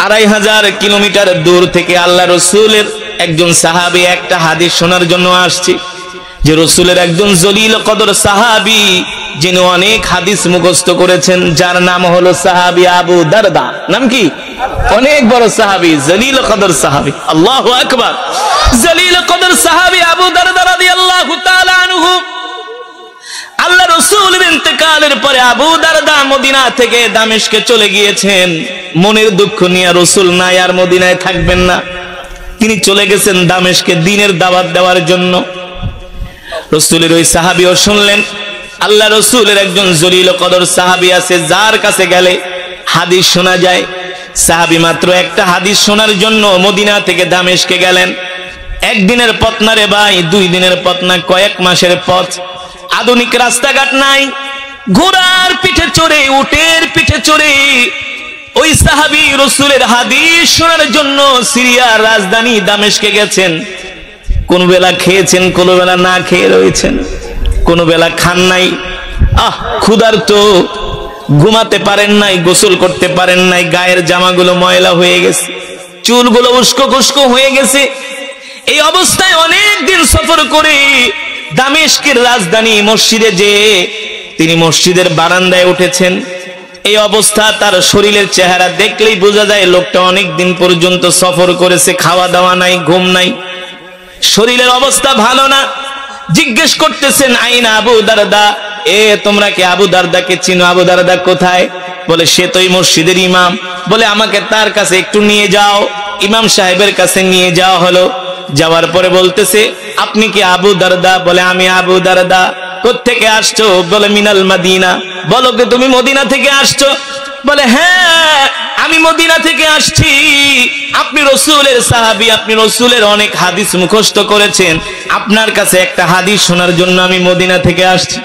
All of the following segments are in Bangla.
2500 কিলোমিটার দূর থেকে আল্লাহ রসুলের একজন সাহাবী একটা হাদিস শোনার জন্য আসছে, যে রসুলের একজন জলিল কদর সাহাবী যিনি অনেক হাদিস মুখস্থ করেছেন, যার নাম হলো সাহাবী আবু দারদা। নাম কি? অনেক বড় সাহাবী, জলিল কদর সাহাবী। আল্লাহু আকবার। জলিল কদর সাহাবী আবু দারদা রাদিয়াল্লাহু তাআলা আনহু। আল্লাহ রসুলের ইন্তেকালের পরে আবু দারদা মদিনা থেকে দামেস্কে চলে গিয়েছেন। মনের দুঃখ নিয়ে রসুল নাই আর মদিনায় থাকবেন না, তিনি চলে গেছেন দামেস্কে দ্বীনের দাওয়াত দেওয়ার জন্য। রসুলের ওই সাহাবীও শুনলেন আল্লাহ রসুলের একজন জলিল কদর সাহাবী আছে, যার কাছে গেলে হাদিস শোনা যায়। সাহাবী মাত্র একটা হাদিস শোনার জন্য মদিনা থেকে দামেস্কে গেলেন। একদিনের পথ না রে ভাই, 2 দিনের পথ না, কয়েক মাসের পথ। আধুনিক রাস্তাঘাট নাই, ঘোড়ার পিঠে চড়ে, উটের পিঠে চড়ে ওই সাহাবী রসুলের হাদিস শোনার জন্য সিরিয়ার রাজধানী দামেস্কে গেছেন। কোন বেলা খেয়েছেন, কোন বেলা না খেয়ে রয়েছেন, কোন বেলা খান নাই। ক্ষুধার্ত, ঘুমাতে পারেন নাই, গোসল করতে পারেন নাই, গায়ের জামাগুলো ময়লা হয়ে গেছে, চুলগুলো উস্কো খুস্কো হয়ে গেছে। এই অবস্থায় অনেক দিন সফর করে দামেস্কের রাজধানী মসজিদে যে তিনি মসজিদের বারান্দায় উঠেছেন। এই অবস্থা, তার শরীরের চেহারা দেখলেই বোঝা যায় লোকটা অনেক দিন পর্যন্ত সফর করেছে, খাওয়া দাওয়া নাই, ঘুম নাই, শরীরের অবস্থা ভালো না। জিজ্ঞেস করতেছেন আইনা আবু দারদা, তোমরা কি আবু দারদাকে চিনো? আবু দারদা কোথায়? বলে সে তো এই মসজিদের ইমাম। বলে আমাকে তার কাছে একটু নিয়ে যাও। ইমাম সাহেবের কাছে নিয়ে যাওয়া হলো। যাওয়ার পরে বলতেছে আপনি কি আবু দারদা? বলে আমি আবু দারদা। কোত্থেকে আসছো? বলে মিনাল মাদিনা। বলো কি তুমি মদিনা থেকে আসছো? বলে হ্যাঁ আমি মদিনা থেকে আসছি। আপনি রসুলের সাহাবী, আপনি রসুলের অনেক হাদিস মুখস্থ করেছেন, আপনার কাছে একটা হাদিস শোনার জন্য আমি মদিনা থেকে আসছি।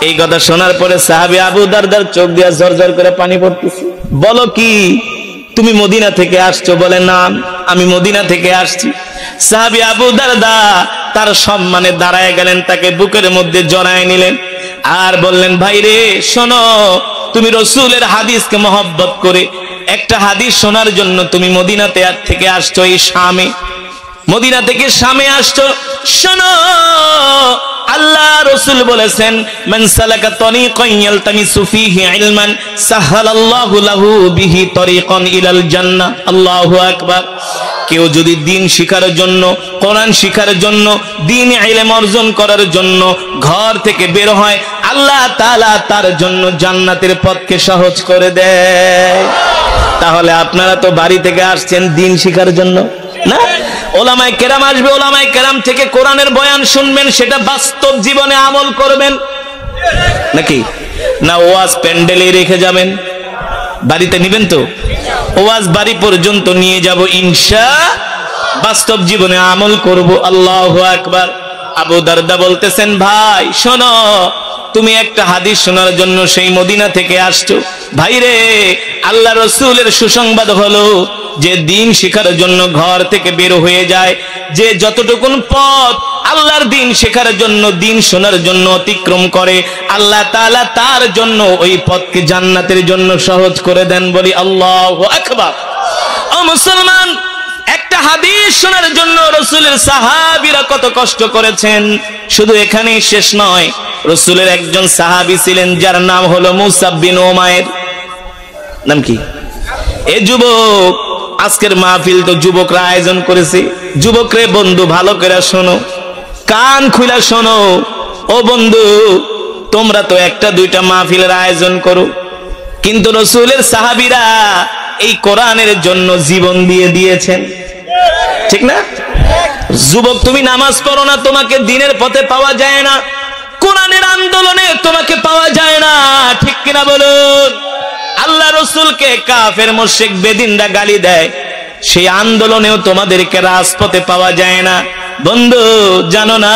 এই কথা শোনার পরে সাহাবী আবু দারদার চোখ দিয়ে ঝরঝর করে পানি পড়তেছে। বলো কি তুমি মদিনা থেকে আসছো? বলে না আমি মদিনা থেকে আসছি। সাহাবী আবু দারদা তার সম্মানে দাঁড়ায় গেলেন, তাকে বুকের মধ্যে জড়ায় নিলেন আর বললেন ভাই রে শোনো, তুমি রসুলের হাদিসকে মহব্বত করে একটা হাদিস শোনার জন্য তুমি মদিনাতে থেকে আসছো, এই শামে, মদিনা থেকে শামে আসছো। শোনো আল্লাহ রসুল বলেছেন মান সালাকা তরিকান ইয়ালতামিসু ফীহি ইলমান সাহালাল্লাহু লাহু বিহি তরিকান ইলাল জান্নাহ। আল্লাহু আকবার। কেউ যদি দ্বীন শিখার জন্য, কোরআন শিখার জন্য, দ্বীন ইলম অর্জন করার জন্য ঘর থেকে বের হয়, আল্লাহ তাআলা তার জন্য জান্নাতের পথকে সহজ করে দেয়। তাহলে আপনারা তো বাড়ি থেকে আসছেন দ্বীন শিখার জন্য না? ওলামায়ে কেরাম আসবে, ওলামায়ে কেরাম থেকে কোরআনের বয়ান শুনবেন, সেটা বাস্তব জীবনে আমল করবেন নাকি? না ওয়াজ প্যান্ডেলে রেখে যাবেন? বাড়িতে নিবেন তো? ওয়াজ বাড়ি পর্যন্ত নিয়ে যাব ইনশাআল্লাহ, বাস্তব জীবনে আমল করব। আল্লাহু আকবার। আবু দারদা বলতেছেন ভাই শোনো, তুমি একটা হাদিস শোনার জন্য সেই মদিনা থেকে আসছো। ভাই রে আল্লাহ রসুলের সুসংবাদ হলো যে দ্বীন শিখার জন্য ঘর থেকে বের হয়ে যায়, যে যতটুকুন পথ আল্লাহর দ্বীন শেখার জন্য, দ্বীন শোনার জন্য অতিক্রম করে, আল্লাহ তাআলা তার জন্য ওই পথকে জান্নাতের জন্য সহজ করে দেন। বলি আল্লাহু আকবার। ও মুসলমান, একটা হাদিস শোনার জন্য রসুলের সাহাবীরা কত কষ্ট করেছেন। শুধু এখানেই শেষ নয়, রসুলের একজন সাহাবী ছিলেন যার নাম হলো মুসাব বিন উমাইর। নাম কি? এ যুবক, আজকের মাহফিল তো যুবকরা আয়োজন করেছে। যুবকরে বন্ধু ভালো করে শোনো, কান খুলে শোনো। ও বন্ধু, তোমরা তো একটা দুইটা মাহফিলের আয়োজন করো, কিন্তু রসুলের সাহাবীরা এই কোরআনের জন্য জীবন দিয়ে দিয়েছেন, ঠিক না? যুবক তুমি নামাজ পড়ো না, তোমাকে দ্বীনের পথে পাওয়া যায় না, কোরআনের আন্দোলনে তোমাকে পাওয়া যায় না, ঠিক কিনা বলুন? আল্লাহ রসুলকে কাফের মুশরিক বেদিনরা গালি দেয়, সেই আন্দোলনেও তোমাদেরকে রাজপথে পাওয়া যায় না। বন্ধু জানো না,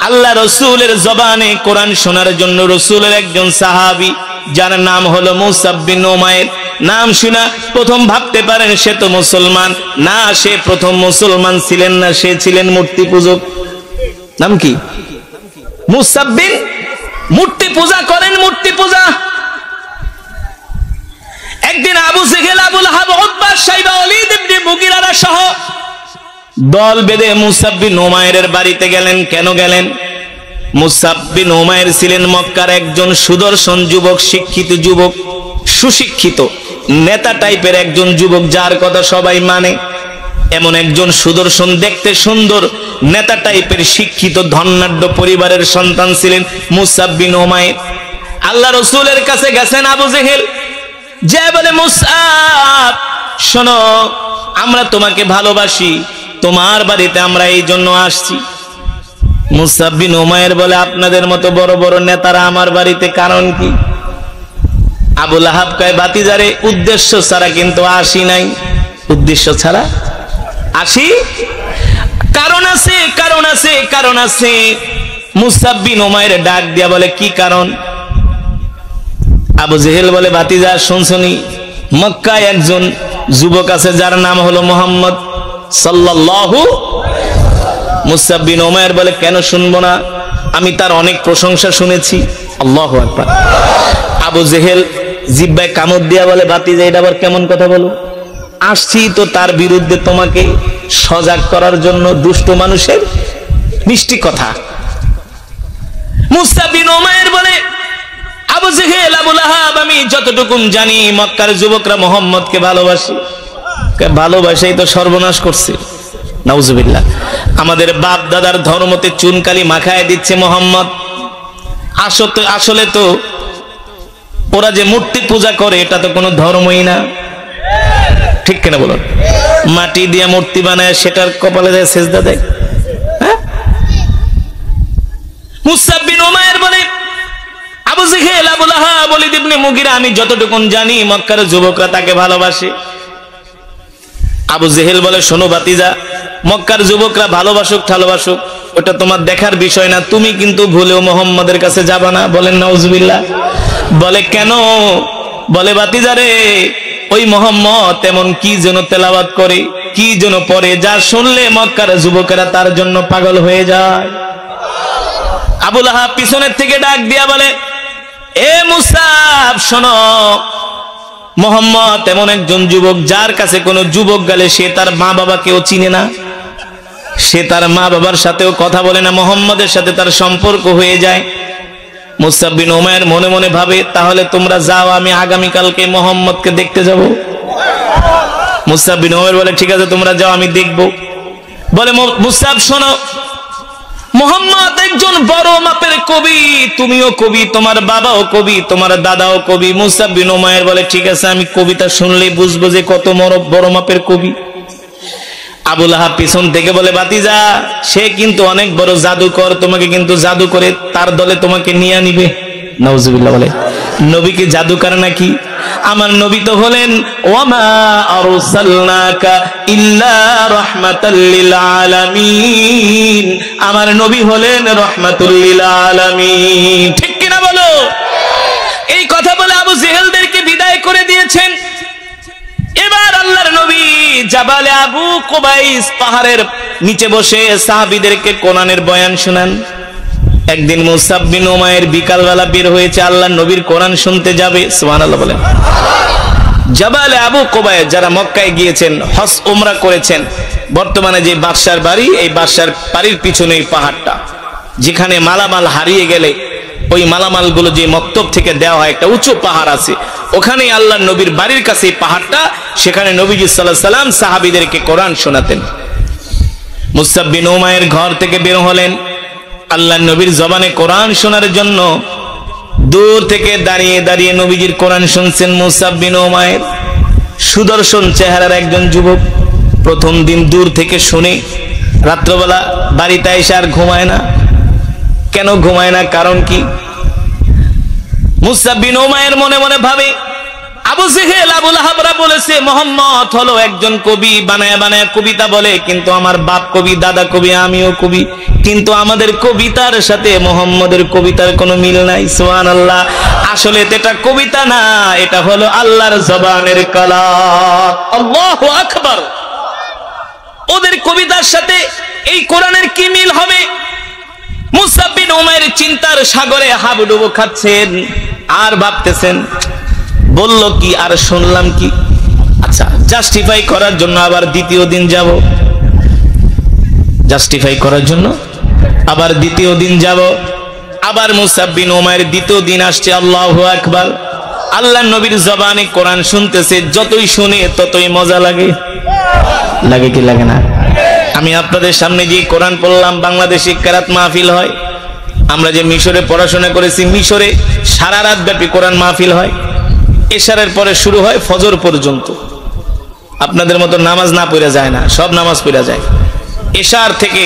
আল্লাহ রসুলের জবানে কোরআন শোনার জন্য রসুলের একজন সাহাবী যার নাম হলো মুসাব বিন উমাইর, নাম শুনা প্রথম ভাবতে পারেন সে তো মুসলমান না। সে প্রথম মুসলমান ছিলেন না, সে ছিলেন মূর্তি পূজক। নাম কি? মুসাব বিন, মূর্তি পূজা করেন, মূর্তি পূজা। একদিন আবু জেহেল দল বেঁধে মুসাব বিন উমাইরের বাড়িতে গেলেন। কেন গেলেন? মুসাব বিন উমাইর ছিলেন মক্কার একজন সুদর্শন যুবক, শিক্ষিত যুবক, সুশিক্ষিত নেতা টাইপের একজন যুবক, যার কথা সবাই মানে। এমন একজন সুদর্শন, দেখতে সুন্দর, নেতা টাইপের শিক্ষিত ধনাঢ্য পরিবারের সন্তান ছিলেন মুসাব বিন উমাইর। আল্লাহ রাসূলের কাছে গেছেন আবু জেহেল, যে বলে মুসাব শোনো, আমরা তোমাকে ভালোবাসি, তোমার বাড়িতে আমরা এই জন্য আসছি। মুসাব বিন উমাইর বলে, আপনাদের মতো বড় বড় নেতারা আমার বাড়িতে কারণ কি? আবু লাহাব কয়, ভাতিজারে উদ্দেশ্য ছাড়া কিন্তু আসি নাই। উদ্দেশ্য ছাড়া আসি? কারণ আছে, কারণ আছে, কারণ আছে। মুসাব বিন উমাইর ডাক দিয়া বলে, কি কারণ? আবু জেহেল বলে, ভাতিজা শুনছনি, মক্কায় একজন যুবক আছে যার নাম হলো মুহাম্মদ সাল্লাল্লাহু। মুসাব বিন উমাইর বলে, কেন শুনবো না, আমি তার অনেক প্রশংসা শুনেছি। আল্লাহু আকবার। আবু জেহেল জিহ্বায় কামড় দিয়া বলে, ভাতিজা এটা আবার কেমন কথা বলো? আসছি তো তার বিরুদ্ধে তোমাকে সজাগ করার জন্য, দুষ্ট মানুষের মিষ্টি কথা। মুসাব বিন উমাইর বলে, আবু জেহেল, আবু লাহাব, আমি যতটুকু জানি মক্কার যুবকরা মোহাম্মদকে ভালোবাসে। ভালোবাসাই তো সর্বনাশ করছে, নাউজুবিল্লাহ। আমাদের বাপ দাদার ধর্মতে চুনকালি মাখায় দিচ্ছে মোহাম্মদ। আসলে তো ওরা যে মূর্তি পূজা করে এটা তো কোনো ধর্মই না, ঠিক কিনা বলুন? মাটি দিয়ে মূর্তি বানায় সেটার কপালে দেয়, সেজদা দেয়। হ্যাঁ? মুসাব বিন উমাইর বলে, আবু জেহেল, আবু লাহাব, ওলীদ ইবনে মুগীরা, আমি যতটুকু জানি মক্কার যুবকরা তাকে ভালোবাসে। আবু জেহেল বলে, শোনো ভাতিজা, মক্কার যুবকরা ভালোবাসুক ঠালোবাসুক ওটা তোমার দেখার বিষয় না, তুমি কিন্তু ভুলেও মোহাম্মদের কাছে যাবা না। বলেন নাউজুবিল্লাহ। বলে কেন? বলে, ভাতিজারে, ওই মোহাম্মদ এমন কি যেন তেলাওয়াত করে, কি যেন পড়ে, যা শুনলে মক্কার যুবকেরা তার জন্য পাগল হয়ে যায়। আবু লাহাব পিছনের থেকে ডাক দিয়া বলে, এ মুসাব শোনো, মোহাম্মদ এমন একজন যুবক যার কাছে কোনো যুবক গেলে সে তার মা বাবাকেও চিনে না, সে তার মা বাবার সাথেও কথা বলে না, মোহাম্মদের সাথে তার সম্পর্ক হয়ে যায়। মুসাব বিন উমাইর মনে মনে ভাবে, তাহলে তোমরা যাও, আমি আগামীকালকে মোহাম্মদকে দেখতে যাব। মুসাব বিন উমাইর বলে, ঠিক আছে তোমরা যাও, আমি দেখব। বলে, মুসাব শোনো, মোহাম্মদ একজন বড় মাপের কবি, তুমিও কবি, তোমার বাবাও কবি, তোমার দাদাও কবি। মুসাব বিন উমাইর বলে, ঠিক আছে, আমি কবিতা শুনলেই বুঝবো যে কত বড় মাপের কবি। আবু লাহাব পিছন থেকে বলে, ভাতিজা, সে কিন্তু অনেক বড় জাদুকর, তোমাকে কিন্তু জাদু করে তার দলে তোমাকে নিয়ে নিবে। নাউজুবিল্লাহ। বলে, নবী কি জাদুকর নাকি? আমার নবী তো হলেন ওয়ামা আরসালনাকা ইল্লা রাহমাতাল লিল আলামিন, আমার নবী হলেন রাহমাতুল লিল আলামিন। ঠিক কিনা বলো? এই কথা বলে আবু জেহেলদেরকে বিদায় করে দিয়েছেন। এবার আল্লাহর নবী জাবালে আবু কুবাইস পাহাড়ের নিচে বসে সাহাবীদেরকে কোরআনের বয়ান শোনান। একদিন মুসাব বিন উমাইর বিকালবেলা বের হয়েছে আল্লাহর নবীর কোরআন শুনতে যাবে। সুবহানাল্লাহ বলেন। জাবালে আবু কুবাইস যারা মক্কায় গিয়েছেন, হজ উমরা করেছেন, বর্তমানে যে বাদশার বাড়ি, এই বাদশার বাড়ির পিছনে এই পাহাড়টা, যেখানে মালামাল হারিয়ে গেলে ওই মালামালগুলো যে মক্তব থেকে দেওয়া হয়, একটা উঁচু পাহাড় আছে, ওখানে আল্লাহর নবীর বাড়ির কাছে এই পাহাড়টা, সেখানে নবীজি সাল্লাল্লাহু আলাইহি সাল্লাম সাহাবীদেরকে কোরআন শোনাতেন। মুসাব বিন উমাইর ঘর থেকে বের হলেন আল্লাহর নবীর জবানে কোরআন শোনার জন্য। দূর থেকে দাঁড়িয়ে দাঁড়িয়ে নবীজির কোরআন শুনছেন মুসাব বিন উমাইর, সুদর্শন চেহারার একজন যুবক। প্রথম দিন দূর থেকে শুনে রাত্রবেলা বাড়িতে এসে আর ঘুমায় না। কেন ঘুমায় না? কারণ কি? মুসাব বিন উমাইর মনে মনে ভাবে, আবু জেহেল, আবু লাহাবরা বলেছে মোহাম্মদ হলো একজন কবি, বানায় বানায় কবিতা বলে, কিন্তু আমার বাপ কবি, দাদা কবি, আমিও কবি, কিন্তু আমাদের কবিতার সাথে মোহাম্মদের কবিতার কোনো মিল নাই। সুবহানাল্লাহ। আসলে এটা কবিতা না, এটা হলো আল্লাহর জবানের কালাম। আল্লাহু আকবার। ওদের কবিতার সাথে এই কোরআনের কি মিল হবে? মুসাব বিন উমাইর চিন্তার সাগরে হাবুডুবু খাচ্ছেন আর ভাবতেছেন, বলল কি আর শুনলাম কি। আচ্ছা, জাস্টিফাই করার জন্য আবার দ্বিতীয় দিন যাব। জাস্টিফাই করার জন্য। আবার দ্বিতীয় দিন যাব, আবার মুসআব বিন উমাইর দ্বিতীয় দিন আসছে, আল্লাহু আকবার। আল্লাহর নবীর জবানে কোরআন শুনতেছে, যতই শুনে ততই মজা লাগে। লাগে কি লাগে না? আমি আপনাদের সামনে যে কোরআন পড়লাম, বাংলাদেশে কেরাত মাহফিল হয়। আমরা যে মিশরে পড়াশোনা করেছি, মিশরে সারা রাত ব্যাপী কোরআন মাহফিল হয়। এশারের পরে শুরু হয় ফজর পর্যন্ত। আপনাদের মতো নামাজ না পড়া যায় না, সব নামাজ পড়া যায়। এশার থেকে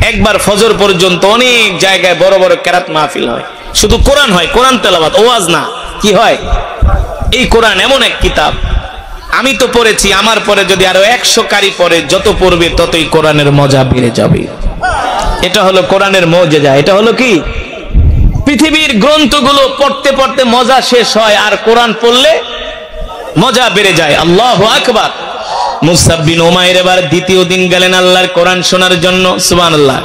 একবার ফজর পর্যন্ত অনেক জায়গায় বড় বড় কেরাত মাহফিল হয়, শুধু কোরআন হয়, কোরআন তেলাওয়াত, ওয়াজ না। কি হয়? এই কোরআন এমন এক কিতাব, আমি তো পড়েছি, আমার পরে যদি আরো 100 কারি পড়ে, যত পড়বে ততই কোরআনের মজা বেড়ে যাবে। এটা হলো কোরআনের মজা। এটা হলো কি? পৃথিবীর গ্রন্থগুলো পড়তে পড়তে মজা শেষ হয়, আর কোরআন পড়লে মজা বেড়ে যায়। আল্লাহু আকবার। মুসআব বিন উমাইর এবার দ্বিতীয় দিন গেলেন আল্লাহর কোরআন শোনার জন্য। সুবহানাল্লাহ।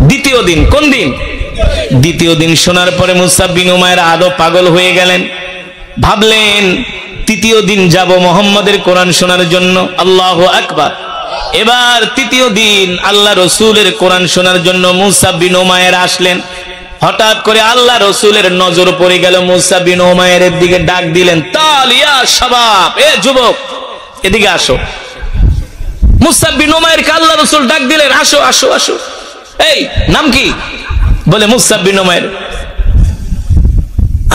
দ্বিতীয় দিন, কোন দিন? দ্বিতীয় দিন শোনার পরে মুসআব বিন উমাইর আদো পাগল হয়ে গেলেন। ভাবলেন তৃতীয় দিন যাব মুহাম্মাদের কোরআন শোনার জন্য। আল্লাহু আকবার। এবার তৃতীয় দিন আল্লাহ রসুলের কোরআন শোনার জন্য মুসআব বিন উমাইর আসলেন। হঠাৎ করে আল্লাহ রসুলের নজর পড়ে গেল, মুসআব বিন উমাইরের দিকে ডাক দিলেন, তাল ইয়া শাবাব, এ যুবক এদিকে আসো। মুসআব বিন উমাইরকে আল্লাহ রসুল ডাক দিলেন, আসো আসো আসো। এই নাম কি? বলে মুসআব বিন উমাইর।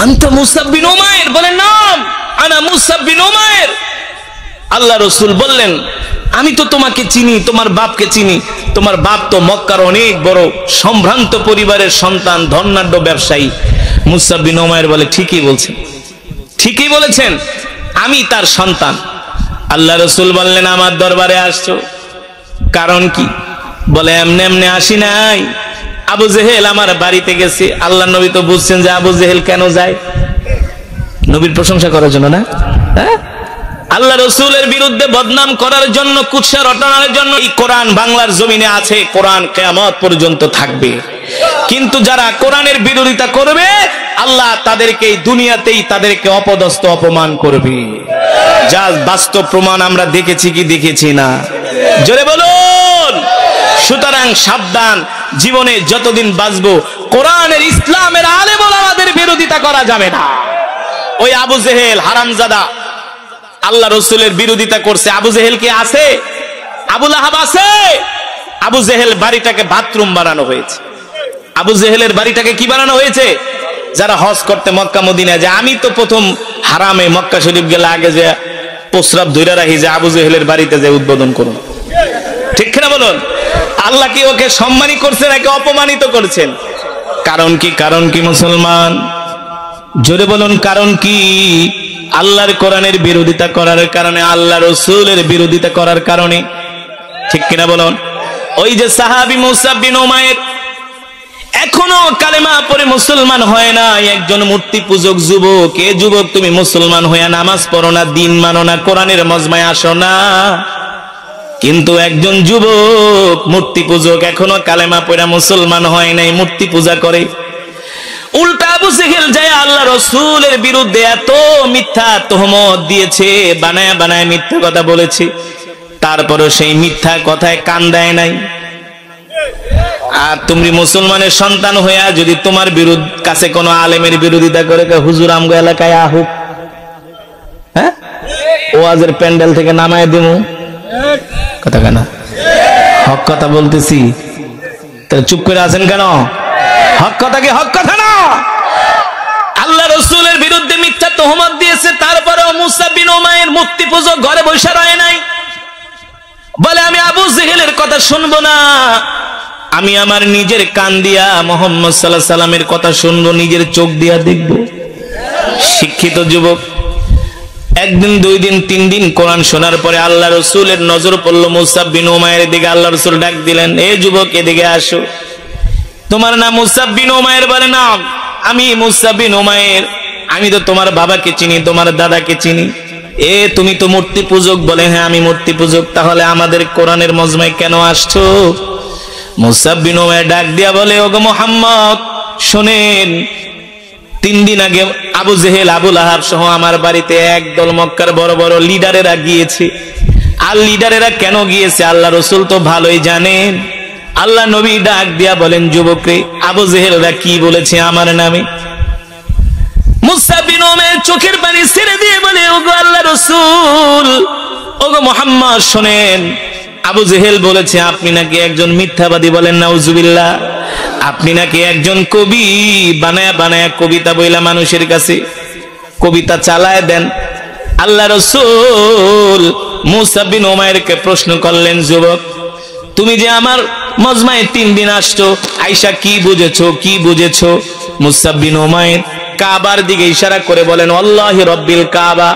আনতা মুসআব বিন উমাইর? বলে নাম, আনা মুসআব বিন উমাইর। আল্লাহ রসুল বললেন, আমি তো তোমাকে চিনি, তোমার বাপকে চিনি। তোমার বাপ তো মক্কার অনেক বড় সম্ভ্রান্ত পরিবারের সন্তান, ধনাঢ্য ব্যবসায়ী। মুসআব বিন উমাইর বলে, ঠিকই বলছেন, ঠিকই বলেছেন, আমি তার সন্তান। আল্লাহ রসুল বললেন, আমার দরবারে আসছো কারণ কি? বলে, এমনি এমনি আসি নাই, আবু জেহেল আমার বাড়িতে গেছে। আল্লাহ নবী তো বুঝছেন যে আবু জেহেল কেন যায়, নবীর প্রশংসা করার জন্য না, হ্যাঁ, আল্লাহ রসুলের বিরুদ্ধে বদনাম করার জন্য, কুৎসা রটানোর জন্য। এই কোরআন বাংলার জমিনে আছে, কোরআন কিয়ামত পর্যন্ত থাকবে। কিন্তু যারা কোরআনের বিরোধিতা করবে, আল্লাহ তাদেরকে এই দুনিয়াতেই তাদেরকে অপদস্থ অপমান করবে। যা বাস্তব প্রমাণ আমরা দেখেছি কি দেখেছি না? জোরে বলুন। সুতরাং সাবধান, জীবনে যতদিন বাঁচবো কোরআনের ইসলামের আলেম ওলামাদের বিরোধিতা করা যাবে না। ওই আবু জেহেল হারামজাদা আল্লাহ রসুলের বিরোধিতা করছে। আবু জেহেল কি আছে? আবু লাহাব আছে? আবু জেহেল বাড়িটাকে বাথরুম বানানো হয়েছে। আবু জেহেলের বাড়িটাকে কি বানানো হয়েছে? যারা হজ করতে মক্কা মদিনা যায়, আমি তো প্রথম হারামে মক্কা শরীফ গেলে আগে যে প্রস্রাব ধরে রাখি যে আবু জেহেলের বাড়িতে যে উদ্বোধন করুন। ঠিক কিনা বলুন? আল্লাহ কি ওকে সম্মানিত করছেন নাকি অপমানিত করছেন? কারণ কি? কারণ কি মুসলমান? জোরে বলুন, কারণ কি? আল্লাহর কোরআনের বিরোধিতা করার কারণে, আল্লাহ রসুলের বিরোধিতা করার কারণে। ঠিক কিনা বলুন? ওই যে সাহাবী মুসআব বিন উমাইর এখনো কালেমা পড়ে মুসলমান হয় না, একজন মূর্তি পূজক যুবক। এ যুবক, তুমি মুসলমান হইয়া নামাজ পড়ো না, দিন মানো না, কোরআনের মজমায় আসো না। কিন্তু একজন যুবক মূর্তি পূজক, এখনো কালেমা পড়ে মুসলমান হয় নাই, মূর্তি পূজা করে। উল্টা আবু জেহেল যায় আল্লাহ রসুলের বিরুদ্ধে এত মিথ্যা তোহমত দিয়েছে, বানায় বানায় মিথ্যা কথা বলেছে। তারপরে সেই মিথ্যা কথায় কান দেয় নাই। আর তুমি মুসলমানের সন্তান হইয়া যদি তোমার কাছে কোনো আলেমের বিরোধিতা করে, হুজুর আমগো এলাকায় আহুক, হ্যাঁ, ওয়াজের প্যান্ডেল থেকে নামায় দিমু, কথা কেন? হক কথা বলতেছি, তাহলে চুপ করে আছেন কেন? হক কথা কি হক কথা না? আল্লাহ রসুলের বিরুদ্ধে মিথ্যা তোহমত দিয়েছে, তারপরেও মুসআব বিন উমাইর মূর্তি পূজক ঘরে বসে রয় নাই। বলে, আমি আবু জেহেলের কথা শুনবো না, আমি আমার নিজের কান দিয়া মুহাম্মদ সাল্লাল্লাহু আলাইহি সাল্লামের কথা শুনবো, নিজের চোখ দিয়া দেখব। শিক্ষিত যুবক। একদিন, দুই দিন, তিন দিন কোরআন শোনার পরে আল্লাহ রসুলের নজর পড়লো মুসআব বিন উমাইরের দিকে। আল্লাহ রসুল ডাক দিলেন, এ যুবক এদিকে আসো। তোমার নাম মুসআব বিন উমাইর? বলে, নাম, আমি মুসআব বিন উমাইর। আমি তো তোমার বাবাকে চিনি, তোমার দাদাকে চিনি। এ তুমি তো মূর্তি পূজক? বলে, হ্যাঁ আমি মূর্তি পূজক। তাহলে আমাদের কোরআনের মজমায় কেন আসছো? মুসআব বিন উমাইর ডাক দিয়া বলে, ওগো মুহাম্মদ শোনেন, 3 দিন আগে আবু জেহেল, আবু লাহাব সহ আমার বাড়িতে একদল মক্কার বড় বড় লিডারেরা গিয়েছে। আর লিডারেরা কেন গিয়েছে আল্লাহ রসুল তো ভালোই জানেন। আল্লাহ নবী ডাক দিয়া বলেন, যুবকরে, আবু জেহেলরা কি বলেছে আমার নামে? মুসআব বিন উমাইর চোখের পানি ছেড়ে দিয়ে বলে, ওগো আল্লাহ রাসূল, ওগো মুহাম্মদ, শোনেন, আবু জেহেল বলেছে আপনি নাকি একজন মিথ্যাবাদী। বলেন নাউজুবিল্লাহ। আপনি নাকি একজন কবি, বানায়া বানায়া কবিতা বইলা মানুষের কাছে কবিতা চালায় দেন। আল্লাহ রাসূল মুসআব বিন উমাইরকে প্রশ্ন করলেন, যুবক, তুমি যে আমার মজমায় 3 দিন আসছো, আয়েশা কি বুঝেছো, কি বুঝেছো? মুসআব বিন উমাইর কাবার দিকে ইশারা করে বলেন, আল্লাহি রব্বিল কাবা,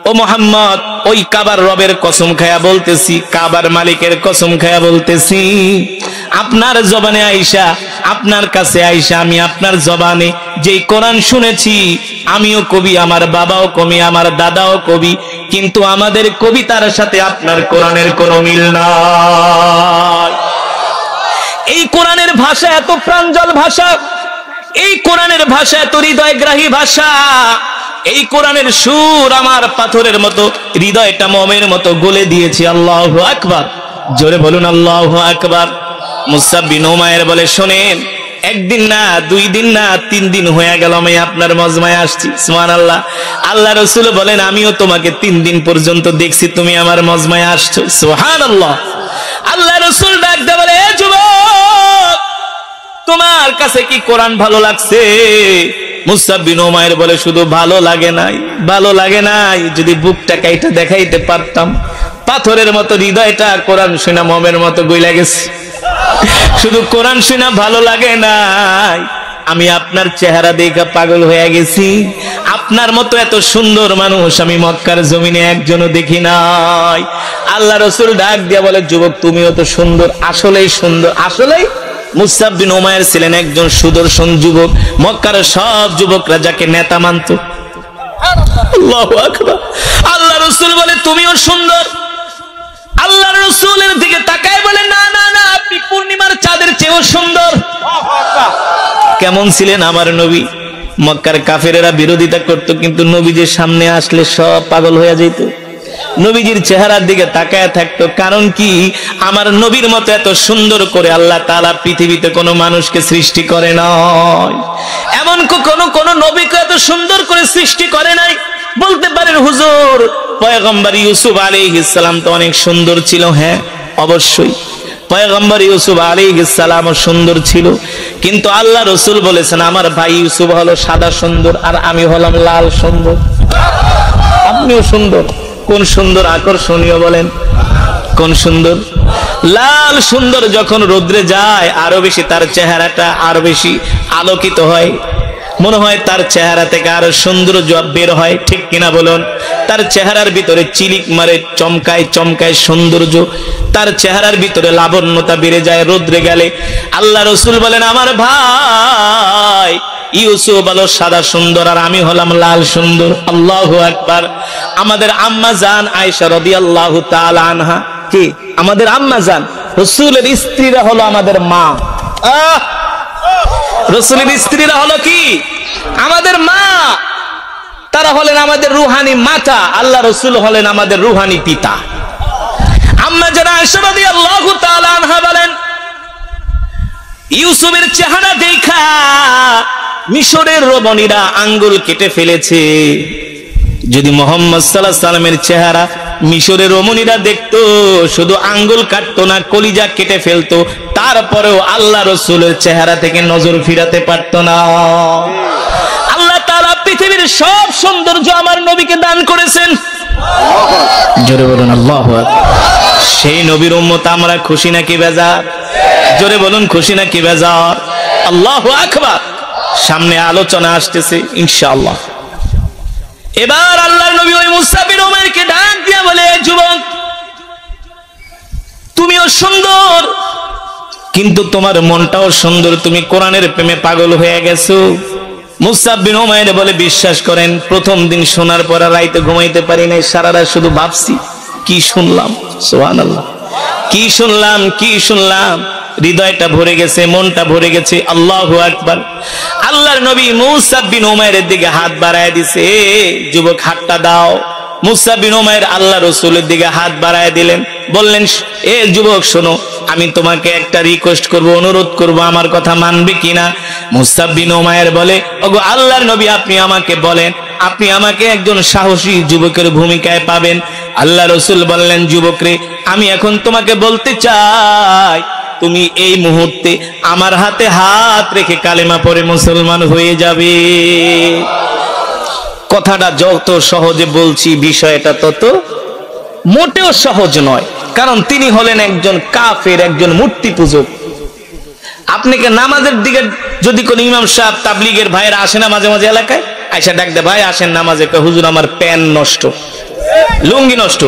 ও মুহাম্মদ, ওই কাবার রবের কসম খায়া বলতেছি, কাবার মালিকের কসম খায়া বলতেছি, আপনার জবানে আয়েশা, আপনার কাছে আয়েশা, আমি আপনার জবানে যেই কোরআন শুনেছি, আমিও কবি, আমার বাবাও কবি, আমার দাদাও কবি, কিন্তু আমাদের কবিতার সাথে আপনার কোরআনের কোনো মিল নাই। এই কোরআনের ভাষা এত প্রাঞ্জল ভাষা, এই কোরআনের ভাষা এত হৃদয়গ্রাহী ভাষা, এই কোরআনের সুর আমার পাথরের মতো, হৃদয়টা মোমের মতো গলে দিয়েছি। আল্লাহু আকবার, জোরে বলুন আল্লাহু আকবার। মুসআব বিন উমাইর বলে, শোনেন, 1 দিন না, 2 দিন না, 3 দিন হয়ে গেল আমি আপনার মজমায় আসছি। সুবহানাল্লাহ। আল্লাহ রাসূল বলেন, আমিও তোমাকে 3 দিন পর্যন্ত দেখছি, তুমি আমার মজমায় আসছো। সুবহানাল্লাহ। আল্লাহ রাসূল ডাক দিয়ে বলে, এ যুবক, তোমার কাছে কি কোরআন ভালো লাগছে? মুসআব বিন উমাইর বলে, শুধু ভালো লাগে নাই, ভালো লাগে নাই, যদি বুকটা কাইটা দেখাইতে পারতাম। পাথরের মতো হৃদয়টা কোরআন শুনা মোমের মতো গইলা গেছে। শুধু কোরআন শুনা ভালো লাগে নাই, আমি আপনার চেহারা দেখে পাগল হয়ে গেছি। আপনার মতো এত সুন্দর মানুষ আমি মক্কার জমিনে একজনও দেখি নাই। আল্লাহ রাসূল ডাক দিয়া বলে, যুবক, তুমিও তো সুন্দর, আসলেই সুন্দর, আসলেই। মুসআব বিন উমাইর ছিলেন একজন সুদর্শন যুবক, মক্কার সব যুবকরা যাকে নেতা মানত। আল্লাহু আকবার। আল্লাহ রাসূল বলে, তুমিও সুন্দর। আল্লাহ রাসূলের দিকে তাকায় বলে, না না না, আপনি পূর্ণিমার চাঁদের চেয়েও সুন্দর। কেমন ছিলেন আমার নবী? মক্কার কাফেরেরা বিরোধিতা করত, কিন্তু নবীজির সামনে আসলে সব পাগল হয়ে যেত, নবীজির চেহারার দিকে তাকায় থাকতো। কারণ কি? আমার নবীর মতো এত সুন্দর করে আল্লাহ তাআলা পৃথিবীতে কোনো মানুষকে সৃষ্টি করে নাই। এমন কোন নবীকে এত সুন্দর করে সৃষ্টি করে নাই। বলতে পারেন, হুজুর, পয়গম্বর ইউসুফ আলাইহিস সালাম তো অনেক সুন্দর ছিল। হ্যাঁ, অবশ্যই পয়গম্বর ইউসুফ আলাইহিস সালামও সুন্দর ছিল, কিন্তু আল্লাহ রাসূল বলেছেন, আমার ভাই ইউসুফ হলো সাদা সুন্দর, আর আমি হলাম লাল সুন্দর। আপনিও সুন্দর। কোন সুন্দর? আকর্ষণীয়। বলেন কোন সুন্দর? লাল সুন্দর যখন রোদ্রে যায়, আরো বেশি তার চেহারাটা আরো বেশি আলোকিত হয়, মনে হয় তার চেহারা থেকে আরো সৌন্দর্য বের হয়। ঠিক কিনা বলুন? তার চেহারার ভিতরে চিলিক মারে, চমকায় চমকায় সৌন্দর্য, তার চেহারার ভিতরে লাবণ্যতা বেড়ে যায় রোদ্রে গেলে। আল্লাহ রাসূল বলেন, আমার ভাই ইউসুফ হলো সাদা সুন্দর, আর আমি হলাম লাল সুন্দর। আল্লাহু আকবার। আমাদের আম্মা জান আয়েশা রাদিয়াল্লাহু তাআলা আনহা, কি আমাদের আম্মা জান, রাসূলের স্ত্রীরা হলো আমাদের মা। রাসূলের স্ত্রীরা হলো কি? আমাদের মা। তারা হলেন আমাদের রূহানি মাতা, আল্লাহ রাসূল হলেন আমাদের রূহানি পিতা। আম্মা জান আয়েশা রাদিয়াল্লাহু তাআলা আনহা বলেন, ইউসুফের চেহারা দেখা মিশরের রমণীরা আঙ্গুল কেটে ফেলেছে। যদি মুহাম্মদ সাল্লাল্লাহু আলাইহি সাল্লামের চেহারা মিশরের রমণীরা দেখতো, শুধু আঙ্গুল কাটতো না, কলিজা কেটে ফেলতো, তারপরেও আল্লাহ রাসূলের চেহারা থেকে নজর ফিরাতে পারতো না। আল্লাহ তাআলা পৃথিবীর সব সৌন্দর্য আমার নবীকে দান করেছেন। জোরে বলুন আল্লাহু আকবার। সেই নবীর উম্মত আমরা খুশি নাকি বেজার? জোরে বলুন, খুশি নাকি বেজার? আল্লাহু আকবার। সামনে আলোচনা আসতেছে ইনশাআল্লাহ। এবার আল্লাহর নবী ওই মুসআব বিন উমাইরকে ডাক দিয়ে বলে, যুবক, তুমিও সুন্দর, কিন্তু তোমার মনটাও সুন্দর, তুমি কোরআনের প্রেমে পাগল হয়ে গেছো। মুসআব বিন উমাইর বলে, বিশ্বাস করেন, প্রথম দিন শোনার পর রাইতে ঘুমাইতে পারি নাই, সারা রাত শুধু ভাবছি কি শুনলাম। সুবহানাল্লাহ। কি শুনলাম, কি শুনলাম, হৃদয়টা ভরে গেছে, মনটা ভরে গেছে। আল্লাহু আকবার। আল্লাহর নবী মুসআব বিন উমাইরের দিকে হাত বাড়ায় দিছে, যুবক হাতটা দাও। মুসআব বিন উমাইর আল্লাহ রাসূলের দিকে হাত বাড়ায় দিলেন। বললেন, এ যুবক শোনো, আমি তোমাকে একটা রিকোয়েস্ট করব, অনুরোধ করব, আমার কথা মানবে কিনা? মুসআব বিন উমাইর বলে, ওগো আল্লাহর নবী, আপনি আমাকে বলেন, আপনি আমাকে একজন সাহসী যুবকের ভূমিকায় পাবেন। আল্লাহ রাসূল বললেন, যুবক রে, আমি এখন তোমাকে বলতে চাই, তুমি এই মুহূর্তে আমার হাতে হাত রেখে কালেমা পড়ে মুসলমান হয়ে যাবে। কথাটা যত সহজে বলছি, বিষয়টা তত মোটেও সহজ নয়, কারণ তিনি হলেন একজন কাফের, একজন মূর্তি পূজক। আপনাকে নামাজের দিকে যদি কোন ইমাম সাহেব, তাবলীগের ভাইরা আসে না মাঝে মাঝে এলাকায়, আইসা ডাক দে, ভাই আসেন নামাজে, হুজুর আমার প্যান নষ্ট, লুঙ্গি নষ্ট,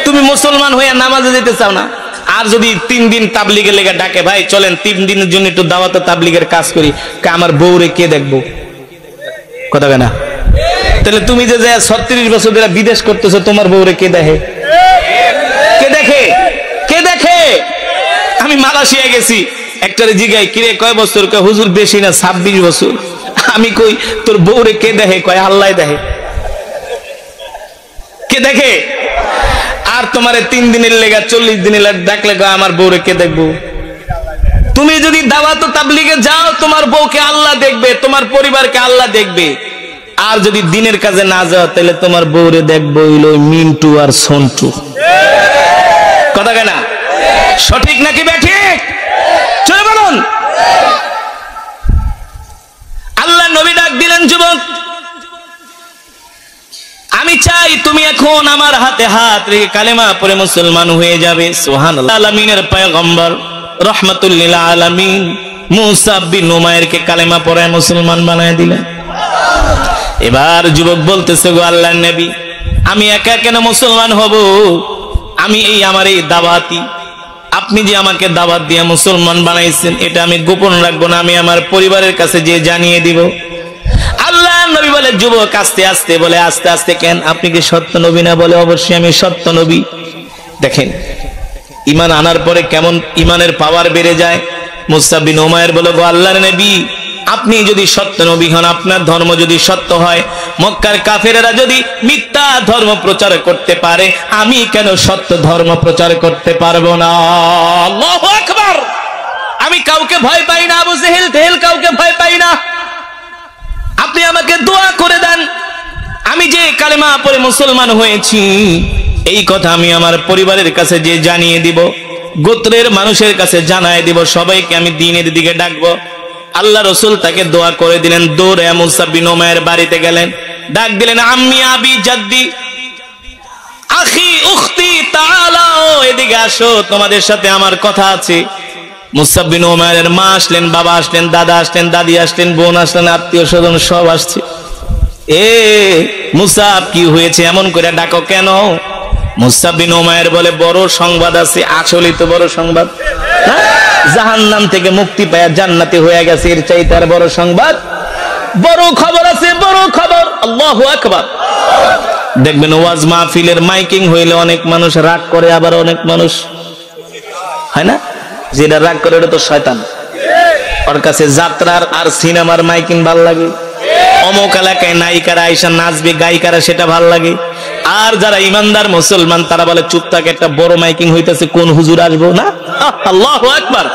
তুমি মুসলমান হইয়া নামাজে যেতে চাও না? আর যদি 3 দিন তাবলীগের লেগে ডাকে, ভাই চলেন 3 দিনের জন্য একটু দাওয়াতে তাবলীগের কাজ করি, আমার বউরে কে দেখবো? কথা না? তাহলে তুমি যে 36 বছর ধরে বিদেশ করতেছো, তোমার বউরে কে দেখে? কে দেখে? কে দেখে? আমি মালয়েশিয়া গেছি, একটারে জিগাই, কিরে কয় বছর? কয় হুজুর বেশি না, 26 বছর। আমি কই, তোর বউরে কে দেখে? কয় আল্লাহ দেখে। কে দেখে? আর তোমারে 3 দিনের লেগা 40 দিনের ডাকলে কয় আমার বউরে কে দেখবো? তুমি যদি দাওয়াত তাবলীগে যাও, তোমার বউকে আল্লাহ দেখবে, তোমার পরিবারকে আল্লাহ দেখবে। আর যদি দিনের কাজে না যাও, তাহলে তোমার বউরে দেখবো হইলো মিন্টু আর সন্টু। কথা কেনা? সঠিক নাকি ব্যাঠিক? চলে বলুন। আল্লাহ নবী ডাক দিলেন, যুবক, আমি চাই তুমি এখন আমার হাতে হাত রেখে কালেমা পড়ে মুসলমান হয়ে যাবে। সুবহানাল্লাহ। আলামিনের পয়গম্বর রাহমাতুল লিল আলামিন মুসআব বিন উমাইরকে কালেমা পড়ায় মুসলমান বানায় দিলেন। এবার যুবক বলতেছে, গো আল্লাহর নবী, আমি একা কেন মুসলমান হব? আমি আমার এই দাওয়াতি, আপনি যে আমাকে দাওয়াত দিয়ে মুসলমান বানাইছেন, এটা আমি গোপন রাখবো না, আমি আমার পরিবারের কাছে যে জানিয়ে দিব। আল্লাহ নবী বলে, যুবক আস্তে আস্তে। বলে আস্তে আস্তে কেন? আপনি কি সত্য নবী না? বলে অবশ্যই আমি সত্য নবী। দেখেন ঈমান আনার পরে কেমন ঈমানের পাওয়ার বেড়ে যায়। মুসআব বিন উমাইর বলে, গো আল্লাহর নবী, আপনি যদি সত্য নবী হন, আপনার ধর্ম যদি সত্য হয়, মক্কার কাফেরেরা যদি মিথ্যা ধর্ম প্রচার করতে পারে, আমি কেন সত্য ধর্ম প্রচার করতে পারবো না? আল্লাহু আকবার। আমি কাউকে ভয় পাই না, আবু জেহেল তেহেল কাউকে ভয় পাই না। আপনি আমাকে দোয়া করে দেন, আমি যে কালেমা পড়ে মুসলমান হয়েছি, এই কথা আমি আমার পরিবারের কাছে যে জানিয়ে দিব, গোত্রের মানুষের কাছে জানায় দিব, সবাইকে আমি দ্বীনের দিকে ডাকবো। আল্লাহ রাসূল তাকে দোয়া করে দিলেন। দৌড়ে মুসআব বিন উমাইর বাড়িতে গেলেন, ডাক দিলেন, আম্মি আবি জাদ্দি আখি উখতি তাআলাও, এদিকে আসো, তোমাদের সাথে আমার কথা আছে। মুসআব বিন উমাইরের মা আসলেন, বাবা আসলেন, দাদা আসলেন, দাদি আসলেন, বোন আসলেন, আত্মীয় স্বজন সব আসছে। এ মুসআব, কি হয়েছে? এমন করে ডাকো কেন? মুসআব বিন উমাইর বলে, বড় সংবাদ আছে। আসলেই তো বড় সংবাদ, জাহান্নাম থেকে মুক্তি পায়া জান্নাতে হয়ে গেছে, এর চাইতে আর বড় সংবাদ? বড় খবর আছে, বড় খবর। আল্লাহু আকবার। দেখবেন ওয়াজ মাহফিলের মাইকিং হইলে অনেক মানুষ রাগ করে, আবার অনেক মানুষ হয় না, যেটা রাগ করে ওটা তো শয়তান। ওর কাছে যাত্রার আর সিনেমার মাইকিং ভাল লাগে, অমুক এলাকায় নায়িকারা আইসা নাচবে, গায়িকারা, সেটা ভাল লাগে। আর যারা ইমানদার মুসলমান, তারা বলে চুপ থাকে, একটা বড় মাইকিং হইতেছে, কোন হুজুর আসবো না? আল্লাহু আকবার।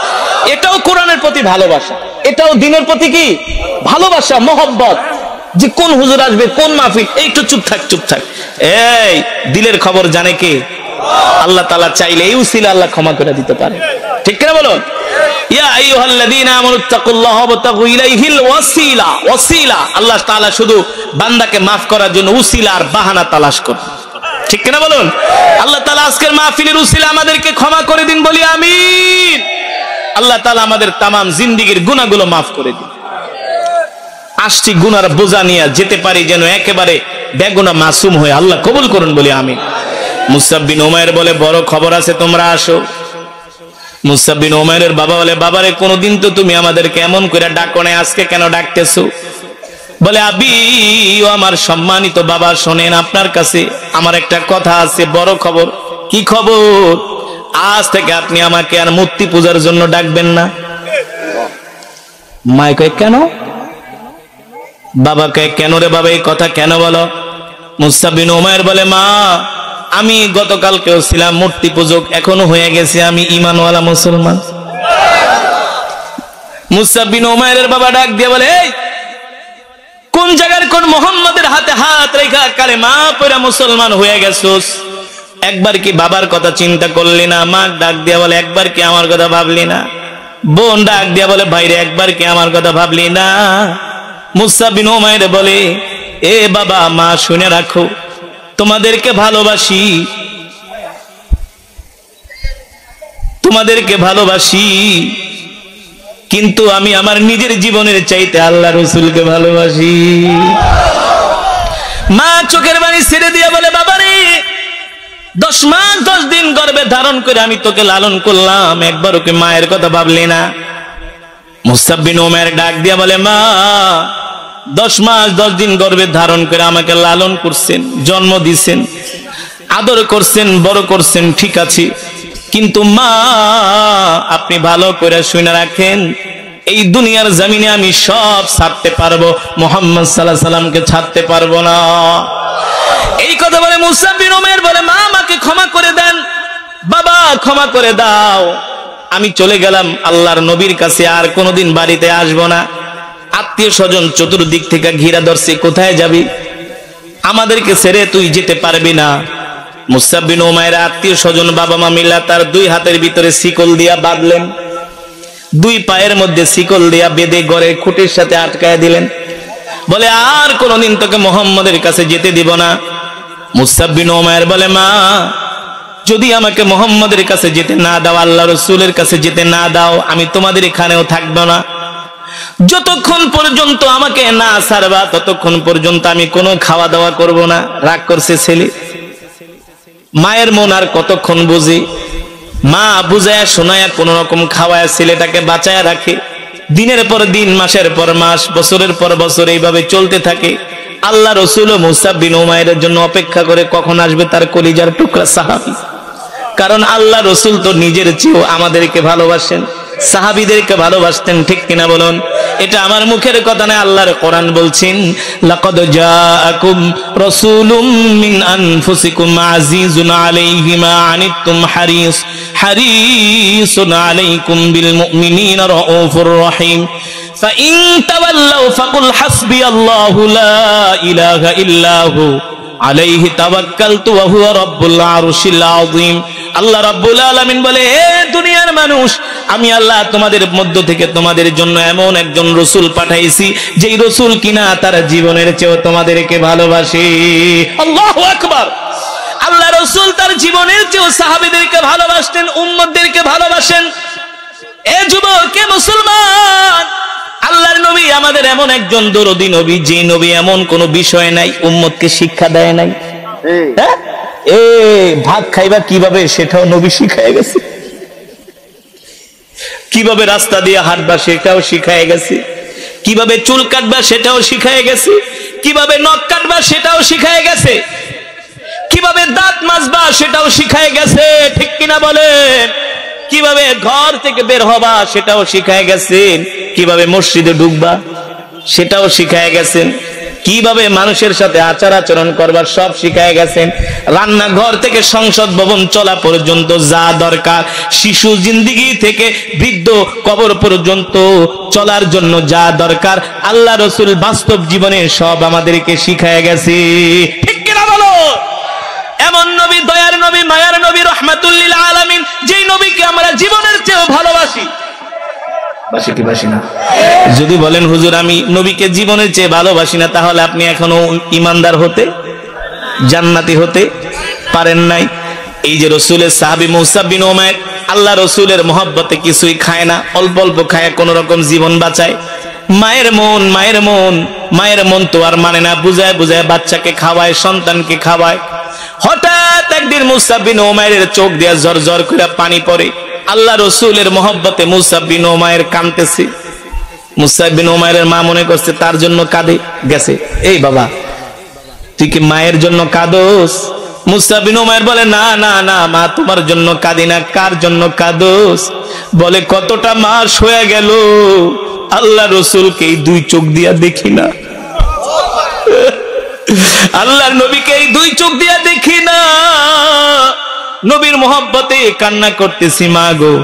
এটাও কোরআনের প্রতি ভালোবাসা, এটাও দ্বীনের প্রতি কি ভালোবাসা, মহব্বত, যে কোন হুজুর আসবে, কোন মাহফিল, একটু চুপ থাক, চুপ থাক। এই দিলের খবর জানে কে? আল্লাহ তাআলা চাইলে এই উসিলা আল্লাহ ক্ষমা করে দিতে পারে। ঠিক কিনা বলুন? ইয়া আইয়ুহাল্লাযীনা আমানুত্তাকুল্লাহ ওয়াবতাগু ইলাইহিল ওয়াসিলা। ওয়াসিলা, আল্লাহ তাআলা শুধু বান্দাকে maaf করার জন্য উসিলা আর বাহানা তালাশ করেন। ঠিক কিনা বলুন? আল্লাহ তাআলা আজকের মাহফিলের উসিলা আমাদেরকে ক্ষমা করে দিন, বলি আমিন। আল্লাহ তাআলা আমাদের তামাম জিন্দেগীর গুনাহগুলো maaf করে দিন। আসছি গুনার বোঝা নিয়ে যেতে পারি, যেন একেবারে বেগুনা মাসুম হয়ে। আল্লাহ কবুল করুন, বলি আমিন। মুসআব বিন উমাইর বলে, বড় খবর আছে, তোমরা আসো। মুসআব বিন উমাইরের বাবা বলে, বাবারে, কোনদিন তো তুমি আমাদেরকে এমন করে ডাকো না, আজকে কেন ডাকতেছো? বলে, আবি, ও আমার সম্মানিত বাবা, শোনেন, আপনার কাছে আমার একটা কথা আছে, বড় খবর। কি খবর? আজ থেকে আপনি আমাকে আর মূর্তি পূজার জন্য ডাকবেন না। মায় কয়, কেন? বাবা কয়, কেন রে বাবা, এই কথা কেন বলো? মুসআব বিন উমাইর বলে, মা, আমি গতকালকেও ছিলাম মূর্তি পূজক, এখনো হয়ে গেছে আমি ঈমানওয়ালা মুসলমান। মুসআব বিন উমাইরের বাবা ডাক দিয়ে বলে, এই কোন জায়গার কোন মুহাম্মাদের হাতে হাত রেখা কালেমা পড়া মুসলমান হয়ে গেছস? একবার কি বাবার কথা চিন্তা করলি না? মা ডাক দিয়া বলে, একবার কি আমার কথা ভাবলি না? বোন ডাক দিয়া বলে, ভাইরে একবার কি আমার কথা ভাবলি না? মুসআব বিন উমাইর বলে, এ বাবা মা শুনে রাখো, তোমাদেরকে ভালোবাসি, তোমাদেরকে ভালোবাসি, কিন্তু আমি আমার নিজের জীবনের চাইতে আল্লাহ রসুলকে ভালোবাসি। মা চোখের পানি ছেড়ে দিয়া বলে, বাবারে 10 মাস 10 দিন গর্ভে ধারণ করে আমি তোকে লালন করলাম, একবার ওকে মায়ের কথা ভাবলি না? মুসআব বিন উমাইর ডাক দিয়া বলে, মা 10 মাস 10 দিন গর্ভে ধারণ করে আমাকে লালন করছেন, জন্ম দিছেন, আদর করছেন, বড় করছেন, ঠিক আছে, কিন্তু মা আপনি ভালো করে শুনে রাখেন, এই দুনিয়ার জমিনে আমি সব ছাড়তে পারবো, মুহাম্মদ সাল্লাল্লাহু আলাইহি সাল্লামকে ছাড়তে পারবো না। এই কথা বলে মুসআব বিন উমাইর বলে, মা আমাকে ক্ষমা করে দেন, বাবা ক্ষমা করে দাও, আমি চলে গেলাম আল্লাহর নবীর কাছে, আর কোনোদিন বাড়িতে আসবো না। আত্মীয় স্বজন চতুর্দিক থেকে ঘিরা ধরছে, কোথায় যাবি? আমাদেরকে ছেড়ে তুই যেতে পারবি না। মুসআব বিন উমাইর আত্মীয় স্বজন বাবা মা মিলা তার 2 হাতের ভিতরে শিকল দিয়া বাঁধলেন, 2 পায়ের মধ্যে শিকল দিয়া বেঁধে ঘরের খুঁটির সাথে আটকায় দিলেন, বলে আর কোনোদিন তোকে মুহাম্মদের কাছে যেতে দিব না। মুসআব বিন উমাইর বলে, মা যদি আমাকে মুহাম্মদের কাছে যেতে না দাও, আল্লাহ রাসূলের কাছে যেতে না দাও, আমি তোমাদের এখানেও থাকবো না। যতক্ষণ পর্যন্ত আমাকে না ছাড়বা ততক্ষণ পর্যন্ত আমি কোনো খাওয়া দাওয়া করব না। রাগ করছে ছেলে। মায়ের মন আর কতক্ষণ বুঝি? মা বুঝায়া শোনায়া কোন রকম খাওয়ায় ছেলেটাকে বাঁচায়া রাখে। দিনের পর দিন, মাসের পর মাস, বছরের পর বছর এইভাবে চলতে থাকে। আল্লাহ রাসূল মুসআব বিন উমাইরের জন্য অপেক্ষা করে কখন আসবে তার কলিজার টুকরা সাহাবী। কারণ আল্লাহ রাসূল তো নিজের চেয়েও আমাদেরকে ভালোবাসেন, সাহাবীদেরকে ভালোবাসতেন, ঠিক কিনা বলুন? এটা আমার মুখের কথা না, আল্লাহর কোরআন বলছেন, লাকাদ জাআকুম রাসূলুম মিন আনফুসিকুম আজিজুন আলাইহি মা আনিতুম হারিসুন আলাইকুম বিল মুমিনিনা রাউফুর রহিম ফাইন তাওয়াল্লাউ ফাকুল হাসবিয়াল্লাহু লা ইলাহা ইল্লাহু আলাইহি তাওয়াক্কালতু ওয়া হুয়া রাব্বুল আরশিল আযীম। আল্লাহ রাব্বুল আলামিন বলে, হে দুনিয়ার মানুষ, আমি আল্লাহ তোমাদের মধ্য থেকে তোমাদের জন্য এমন একজন রাসূল পাঠাইছি, যেই রাসূল কিনা তার জীবনের চেয়েও তোমাদেরকে ভালোবাসে। আল্লাহু আকবার। আল্লাহ রাসূল তার জীবনের চেয়েও সাহাবীদেরকে ভালোবাসতেন, উম্মতদেরকে ভালোবাসেন। এ যুবক, কে মুসলমান, আল্লাহর নবী আমাদের এমন একজন দরদী নবী, যে নবী এমন কোন বিষয় নাই উম্মতকে শিক্ষা দেয় নাই। ভাত খাইবা কিভাবে সেটাও নবী শিখায় গেছে, কিভাবে রাস্তা দিয়ে হাঁটবা সেটাও শিখায় গেছে, কিভাবে চুল কাটবা সেটাও শিখায় গেছে, কিভাবে নখ কাটবা সেটাও শিখায় গেছে, কিভাবে দাঁত মাজবা সেটাও শিখায় গেছে, ঠিক কিনা বলেন? কিভাবে ঘর থেকে বের হবা সেটাও শিখায় গেছেন, কিভাবে মসজিদে ঢুকবা সেটাও শিখায় গেছেন, কিভাবে মানুষের সাথে আচার আচরণ করবার সব শিখায় গেছেন। রান্নাঘর থেকে সংসদ ভবন চলা পর্যন্ত যা দরকার, শিশু জিন্দেগি থেকে বৃদ্ধ কবর পর্যন্ত চলার জন্য যা দরকার, আল্লাহ রাসূল বাস্তব জীবনে সব আমাদেরকে শিখায় গেছে, ঠিক কিনা বলো? এমন নবী, দয়ার নবী, মায়ার নবী, রাহমাতুল লিল আলামিন, যেই নবীকে আমরা জীবনের চেয়েও ভালোবাসি। বাসি কি বাসি না? যদি বলেন হুজুর আমি নবীকে জীবনের চেয়ে ভালোবাসি না, তাহলে আপনি এখনো ইমানদার হতে, জান্নাতি হতে পারেন নাই। এই যে রাসূলের সাহাবী মুসআব বিন উমাইর আল্লাহ রাসূলের মহব্বতে কিছুই খায় না, অল্প অল্প খায়, কোন রকম জীবন বাঁচায়। মায়ের মন, মায়ের মন, মায়ের মন তো আর মানে না, বুঝায় বুঝায় বাচ্চাকে খাওয়ায়, সন্তানকে খাওয়ায়। হঠাৎ একদিন মুসআব বিন উমাইরের চোখ দিয়ে ঝরঝর করে পানি পড়ে। আল্লাহ রাসূলের মহব্বতে মুসআব বিন উমাইর কাঁদতেছে। মুসআব বিন উমাইরের মা মনে করছে তার জন্য কাঁদে গেছে। এই বাবা, তুই কি মায়ের জন্য কাঁদোস? মুসআব বিন উমাইর বলে, না না না মা, তোমার জন্য কাঁদি না। কার জন্য কাঁদোস? বলে, কতটা মাস হয়ে গেল আল্লাহ রাসূলকে এই 2 চোখ দিয়া দেখি না। আল্লাহর নবীকে এই দুই চোখ দিয়া দেখি না, নবীর মোহব্বতে কান্না করতেছি। মা গো,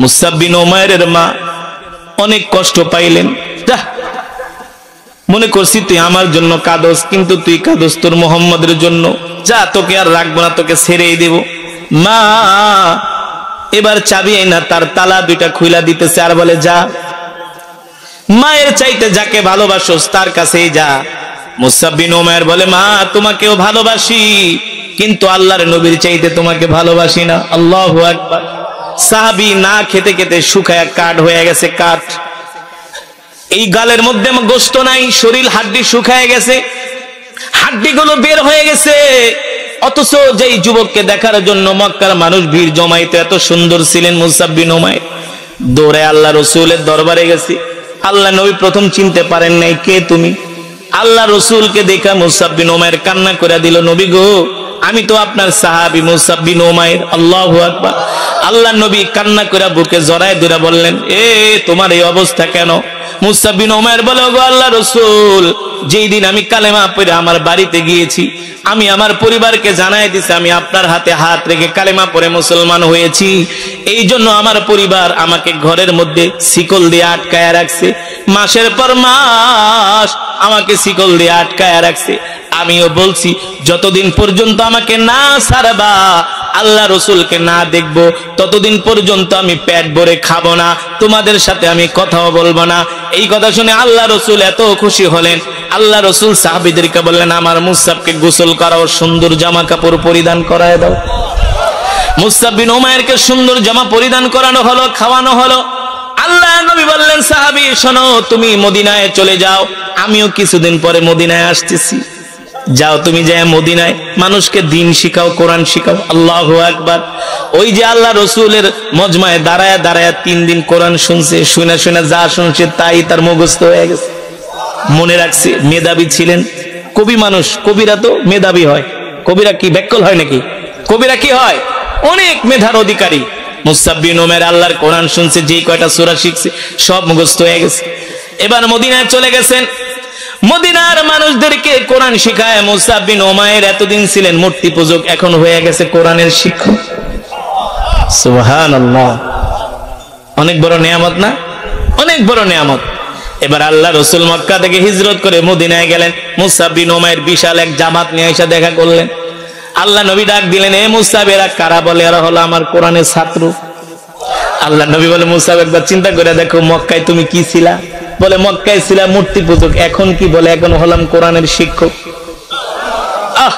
মুসআব বিন উমাইরের মা অনেক কষ্ট পাইলেন। মনে করছি তুই আমার জন্য কাঁদস, কিন্তু তুই কাঁদস তোর মোহাম্মদের জন্য। যা, তোকে আর রাখবো না, তোকে ছেড়েই দেব। মা এবার চাবি না, তার তালা দুইটা খুইলা দিতেছে আর বলে যা, মায়ের চাইতে যাকে ভালোবাসোস তার কাছেই যা। মুসআব বিন উমাইর বলে মা তোমাকেও ভালোবাসি, কিন্তু আল্লাহর নবীর চাইতে তোমাকে ভালোবাসি না। আল্লাহু আকবার। সাহাবী না খেতে খেতে শুকায়া কাঠ হয়ে গেছে, কাঠ। এই গালের মধ্যে গোশত নাই, শরীর হাড্ডি শুকায় গেছে, হাড্ডিগুলো বের হয়ে গেছে। অথচ যেই যুবককে দেখার জন্য মক্কার মানুষ ভিড় জমাইতে এত সুন্দর ছিলেন মুসআব বিন উমাইর, দৌড়ে আল্লাহ রাসূলের দরবারে গেছে। আল্লাহ নবী প্রথম চিনতে পারেন নাই কে তুমি। আল্লাহ রাসূলকে দেখা মুসআব বিন উমাইর কান্না করে দিল, নবী গো আমি তো আপনার সাহাবী মুসআব বিন উমাইর। আল্লাহু আকবার। আল্লাহ নবী কান্না করে বুকে জড়ায় ধরে বললেন, এ তোমার এই অবস্থা কেন? মুসআব বিন উমাইর বলে, গো আল্লাহ রাসূল, যেই দিন আমি কালেমা পড়ে আমার বাড়িতে গিয়েছি, আমি আমার পরিবারকে জানাই দিছি আমি আপনার হাতে হাত রেখে কালেমা পড়ে মুসলমান হয়েছি। এই জন্য আমার পরিবার আমাকে ঘরের মধ্যে শিকল দিয়ে আটকায় রাখছে, মাসের পর মাস আমাকে শিকল দিয়ে আটকায় রাখছে। আমিও বলছি যতদিন পর্যন্ত আমাকে না ছাড়বা, আল্লাহ রসুলকে না দেখবো, ততদিন পর্যন্ত আমি পেট ভরে খাবো না, তোমাদের সাথে আমি কথাও বলবো না। এই কথা শুনে আল্লাহ রসুল এত খুশি হলেন। আল্লাহ রসুল সাহাবীদেরকে বললেন, আমার মুসআবকে গোসল করাও, সুন্দর জামা কাপড় পরিধান করায় দাও। মুসআব বিন উমাইরকে সুন্দর জামা পরিধান করানো হলো, খাওয়ানো হলো। আল্লাহ নবী বললেন, সাহাবী শোনো, তুমি মদিনায় চলে যাও, আমিও কিছুদিন পরে মদিনায় আসতেছি। যাও, তুমি যাও মদিনায় মানুষকে দিন শিখাও, কোরআন শিখাও। আল্লাহু আকবার। ওই যে আল্লাহ রসুলের মজমায় দাঁড়ায় দাঁড়ায় 3 দিন কোরআন শুনছে, শুনে শুনে যা শুনছে তাই তার মুখস্থ হয়ে গেছে, মনে রাখছে। মেধাবী ছিলেন, কবি মানুষ। কবিরা তো মেধাবী হয়। কবিরা কি ব্যাকল হয় নাকি? কবিরা কি হয়? অনেক মেধার অধিকারী। মুসআব বিন উমাইর আল্লাহর কোরআন শুনছে, যেই কয়টা সূরা শিখছে সব মুখস্থ হয়ে গেছে। এবার মদিনায় চলে গেছেন, মদিনার মানুষদেরকে কোরআন শিখায়। মুসআব বিন উমাইর এতদিন ছিলেন মূর্তি পূজক, এখন হয়ে গেছে কোরআনের শিক্ষক। সুবহানাল্লাহ। অনেক বড় নিয়ামত না? অনেক বড় নিয়ামত। এবার আল্লাহ রসুল মক্কা থেকে হিজরত করে মদিনায় গেলেন। মুসআব বিন উমাইর বিশাল এক জামাত নিয়ে এসে দেখা করলেন। আল্লাহ নবী ডাক দিলেন, এ মুসআব, এরা কারা? বলে, এরা হলো আমার কোরআনের ছাত্র। আল্লাহ নবী বলে, মুসআব একবার চিন্তা করে দেখো, মক্কায় তুমি কি ছিলা? বলে, মক্কায় ছিলাম মূর্তি পূজক। এখন কি? বলে, এখন হলাম কোরআনের শিক্ষক। আহ,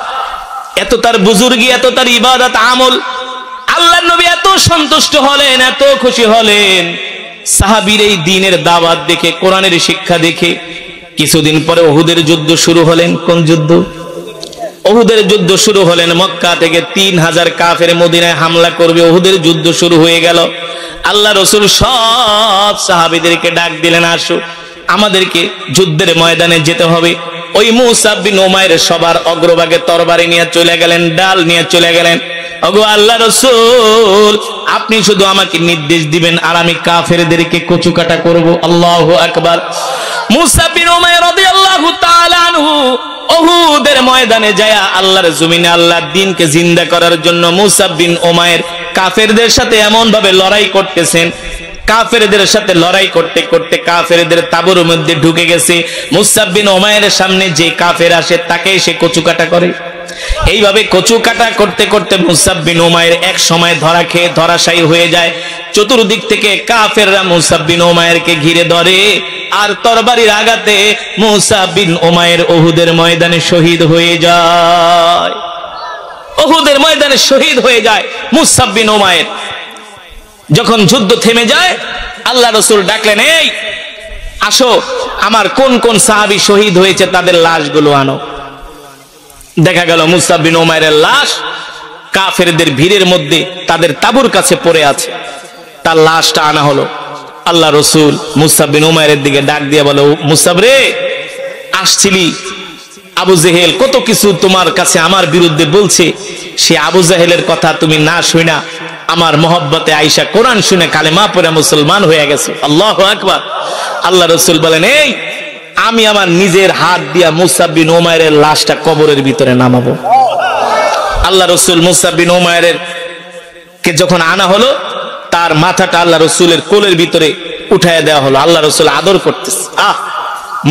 এত তার বুজুর্গি, এত তার ইবাদত আমল। আল্লাহ নবী এত সন্তুষ্ট হলেন, এত খুশি হলেন সাহাবীর এই দ্বীনের দাওয়াত দেখে, কোরআনের শিক্ষা দেখে। কিছুদিন পরে উহুদের যুদ্ধ শুরু হলেন। কোন যুদ্ধ? উহুদের যুদ্ধ শুরু হলেন। মক্কা থেকে 3000 কাফের মদিনায় হামলা করবে, উহুদের যুদ্ধ শুরু হয়ে গেল। আল্লাহ রসুল সব সাহাবীদেরকে ডাক দিলেন, আসো আমাদেরকে যুদ্ধের ময়দানে যেতে হবে। ওই মুসআব বিন উমাইর সবার অগ্রভাগে তরবারি নিয়ে চলে গেলেন, ডাল নিয়ে চলে গেলেন। ওগো আল্লাহ রসুল, আপনি শুধু আমাকে নির্দেশ দিবেন আর আমি কাফেরদেরকে কচুকাটা করব। আল্লাহু আকবার। মুসআব বিন উমাইর রাদিয়াল্লাহু তাআলা আনহু উহুদের ময়দানে যায় আল্লাহর জমিনে আল্লাহর দ্বীনকে জিন্দা করার জন্য মুসআব বিন উমাইর কাফেরদের সাথে এমন ভাবে লড়াই করতেছেন, কাফেরদের সাথে লড়াই করতে করতে কাফেরদের তাঁবুর মধ্যে ঢুকে গেছে। মুসআব বিন উমাইরের সামনে যে কাফের আসে তাকে সে কচুকাটা করে। এইভাবে কচুকাটা করতে করতে মুসআব বিন উমাইর এক সময় ধরা খেয়ে ধরাশায়ী হয়ে যায়। চতুর্দিক থেকে কাফেররা মুসআব বিন উমাইরকে ঘিরে ধরে, আর তরবারির আঘাতে মুসআব বিন উমাইর উহুদের ময়দানে শহীদ হয়ে যায়। উহুদের ময়দানে শহীদ হয়ে যায় মুসআব বিন উমাইর। যখন যুদ্ধ থেমে যায়, আল্লাহ রাসূল ডাকলেন, এই আসো, আমার কোন কোন সাহাবী শহীদ হয়েছে তাদের লাশগুলো আনো। দেখা গেল মুসআব বিন উমাইরের লাশ কাফেরদের ভিড়ের মধ্যে তাদের তাঁবুর কাছে পড়ে আছে। তার লাশটা আনা হলো। আল্লাহ রসুল মুসআব বিন উমাইরের দিকে ডাক দিয়ে বলে, মুসআব রে, আসছিলি, আবু জেহেল কত কিছু তোমার কাছে আমার বিরুদ্ধে বলছে, সে আবু জেহেলের কথা তুমি না শুনা আমার মহব্বতে আয়েশা কোরআন শুনে কালেমা পড়ে মুসলমান হয়ে গেছে। আল্লাহু আকবার। আল্লাহ রসুল বলেন, এই আমি আমার নিজের হাত দিয়া মুসআব বিন উমাইরের লাশটা কবরের ভিতরে নামাবো। আল্লাহ রসুল মুসআব বিন উমাইরের কে যখন আনা হলো, তার মাথাটা আল্লাহ রসুলের কোলের ভিতরে উঠায় দেওয়া হলো। আল্লাহ রসুল আদর করতেছে।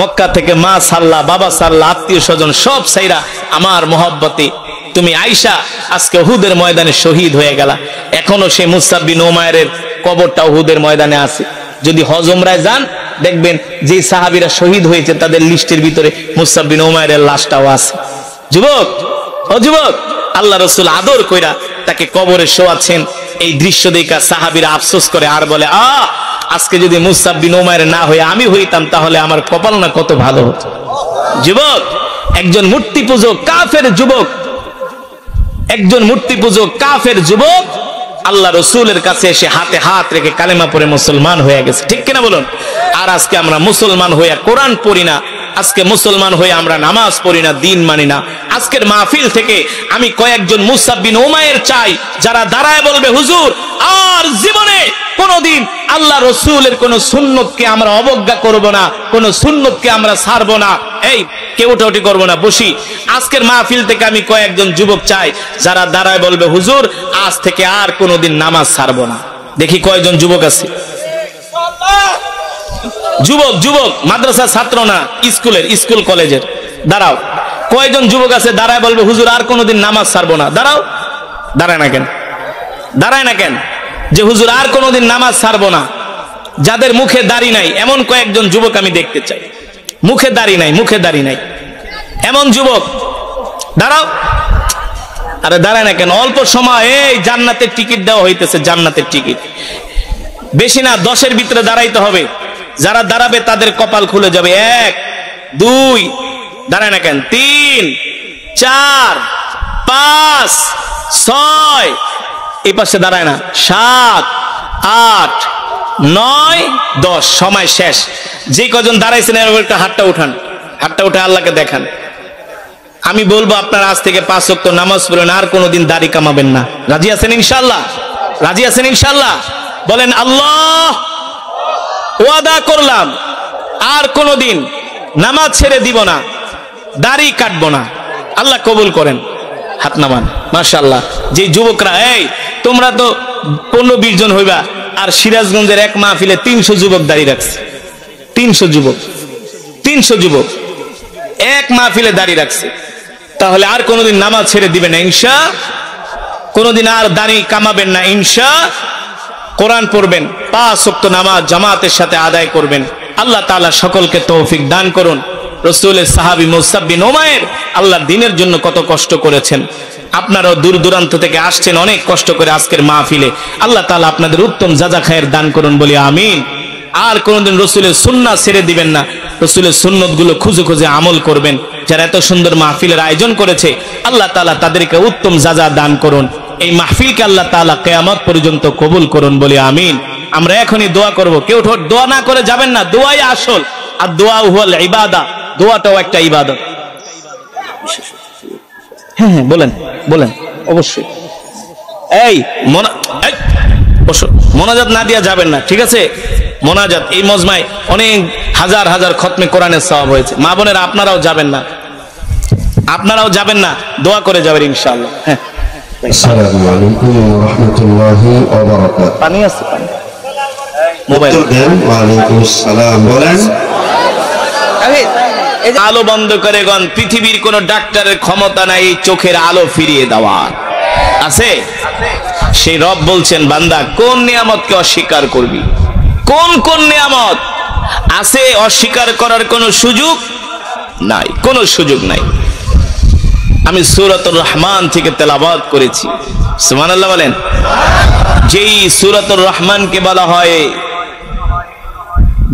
মক্কা থেকে মা সাল্লাহ, বাবা সাল্লাহ, আত্মীয় স্বজন সব সাইরা আমার মহব্বতে তুমি আয়েশা আজকে উহুদের ময়দানে শহীদ হয়ে গেলা। এখনো সে মুসআব বিন উমাইরের কবরটা উহুদের ময়দানে আছে। যদি হজ উমরায় যান দেখবেন যে সাহাবীরা শহীদ হয়েছে তাদের লিস্টের ভিতরে মুসআব বিন উমাইরের লাশটাও আছে। যুবক, ও যুবক, আল্লাহ রসুল আদর কইরা তাকে কবরে শোয়াচ্ছেন। এই দৃশ্য দেখা সাহাবীরা আফসোস করে আর বলে, আজকে যদি মুসআব বিন উমাইর না হয়ে আমি হইতাম তাহলে আমার কপাল না কত ভালো হতো। যুবক, একজন মূর্তি পূজক কাফের যুবক, একজন মূর্তি পূজক কাফের যুবক আল্লাহ রসুলের কাছে এসে হাতে হাত রেখে কালেমা পড়ে মুসলমান হয়ে গেছে। ঠিক কিনা বলুন? আর আজকে আমরা মুসলমান হইয়া কোরআন পড়ি না, আজকে মুসলমান হয়ে আমরা নামাজ পড়ি না, দিন মানি না। আজকের মাহফিল থেকে আমি কয়েকজন মুসআব বিন উমাইর চাই যারা দাঁড়ায় বলবে, হুজুর আর জীবনে কোনদিন আল্লাহ রসুলের কোন সুন্নতকে আমরা অবজ্ঞা করব না, কোন সুন্নতকে আমরা ছাড়বো না, এই কেউটাউটি করবো না, বসি। আজকের মাহফিল থেকে আমি কয়েকজন যুবক চাই যারা দাঁড়ায় বলবে, হুজুর আজ থেকে আর কোনদিন নামাজ ছাড়বো না। দেখি কয়জন যুবক আছে। যুবক, যুবক, মাদ্রাসার ছাত্র না, স্কুল কলেজের। দাঁড়াও, কয়জন যুবক আছে দাঁড়ায় বলবে, হুজুর আর কোনদিন নামাজ ছাড়বো না। দাঁড়াও, দাঁড়ায় না কেন? দাঁড়ায় না কেন? যে হুজুর আর কোনদিন নামাজ ছাড়বো না। যাদের মুখে দাড়ি নাই এমন কয়েকজন যুবক আমি দেখতে চাই। মুখে দাড়ি নাই, মুখে দাড়ি নাই এমন যুবক দাঁড়াও। আরে দাঁড়ায় না কেন? অল্প সময় এই জান্নাতের টিকিট দেওয়া হইতেছে, জান্নাতের টিকিট। বেশি না, 10-এর ভিতরে দাঁড়াইতে হবে। যারা দাঁড়াবে তাদের কপাল খুলে যাবে। 1, 2, দাঁড়ায় না কেন? 3, 4, 5, 6, এই পাশে দাঁড়ায় না, 7, 8, 9, 10। সময় শেষ। যে কজন দাঁড়াইছেন একটা হাতটা উঠান, হাতটা উঠে আল্লাহকে দেখান। আমি বলবো আপনারা আজ থেকে 5 ওয়াক্ত নামাজ পড়েন, আর কোনোদিন দাড়ি কামাবেন না। রাজি আছেন ইনশাআল্লাহ? রাজি আছেন ইনশাআল্লাহ? বলেন আল্লাহ, ওয়াদা করলাম আর কোনোদিন নামাজ ছেড়ে দিব না, দাড়ি কাটবো না। আল্লাহ কবুল করেন। হাত নামান। মাশাআল্লাহ। যে যুবকরা, এই তোমরা তো 15-20 জন হইবা, আর সিরাজগঞ্জের এক মাহফিলে 300 যুবক দাঁড়িয়ে রাখছে। 300 যুবক, 300 যুবক এক মাহফিলে দাঁড়িয়ে রাখছে। তাহলে আর কোনোদিন নামাজ ছেড়ে দিবেন না ইনশা, কোনোদিন আর দাড়ি কামাবেন না ইনশা। কোরআন পড়বেন, 5 ওয়াক্ত নামাজ জামাতের সাথে আদায় করবেন। আল্লাহ তাআলা সকলকে তৌফিক দান করুন। রাসূলের সাহাবী মুসআব বিন উমাইর আল্লাহর দ্বীনের জন্য কত কষ্ট করেছেন। আপনারাও দূর দূরান্ত থেকে আসছেন অনেক কষ্ট করে আজকের মাহফিলে। আল্লাহ তাআলা আপনাদের উত্তম জাযা খায়ের দান করুন বলি আমিন। আর কোনোদিন রাসূলের সুন্নাহ ছেড়ে দিবেন না, রাসূলের সুন্নতগুলো খুঁজে খুঁজে আমল করবেন। যারা এত সুন্দর মাহফিলের আয়োজন করেছে আল্লাহ তাআলা তাদেরকে উত্তম জাযা দান করুন। এই মাহফিলকে আল্লাহ তাআলা কিয়ামত পর্যন্ত কবুল করুন বলি আমিন। আমরা এখনই দোয়া করব। কেউ দোয়া না করে যাবেন না, দোয়াই আসল। আর দোয়া হুয়াল ইবাদা, দোয়াটাও একটা ইবাদত। হ্যাঁ হ্যাঁ, বলেন বলেন, অবশ্যই। এই মোনাজাত না দিয়া যাবেন না, ঠিক আছে? মোনাজাত এই মজমায় অনেক হাজার হাজার খতমে কোরআনের সওয়াব হয়েছে। মা বোনেরা আপনারাও যাবেন না, আপনারাও যাবেন না, দোয়া করে যাবেন ইনশাআল্লাহ। হ্যাঁ, আসসালামু আলাইকুম ওয়া রাহমাতুল্লাহি ওয়া বারাকাতুহু। পানি আছে? পানি মোবাইল দেন। ওয়া আলাইকুম আসসালাম। বলেন। আলো বন্ধ করে গন, পৃথিবীর কোন ডাক্তারের ক্ষমতা নাই চোখের আলো ফিরিয়ে দেওয়ার। আছে? সেই রব বলছেন, বান্দা কোন নিয়ামতকে অস্বীকার করবি? কোন কোন নিয়ামত আছে অস্বীকার করার কোন সুযোগ নাই, কোন সুযোগ নাই। আমি সূরাতুর রহমান থেকে তেলাওয়াত করেছি। সুবহানাল্লাহ বলেন। যেই সূরাতুর রহমানকে বলা হয়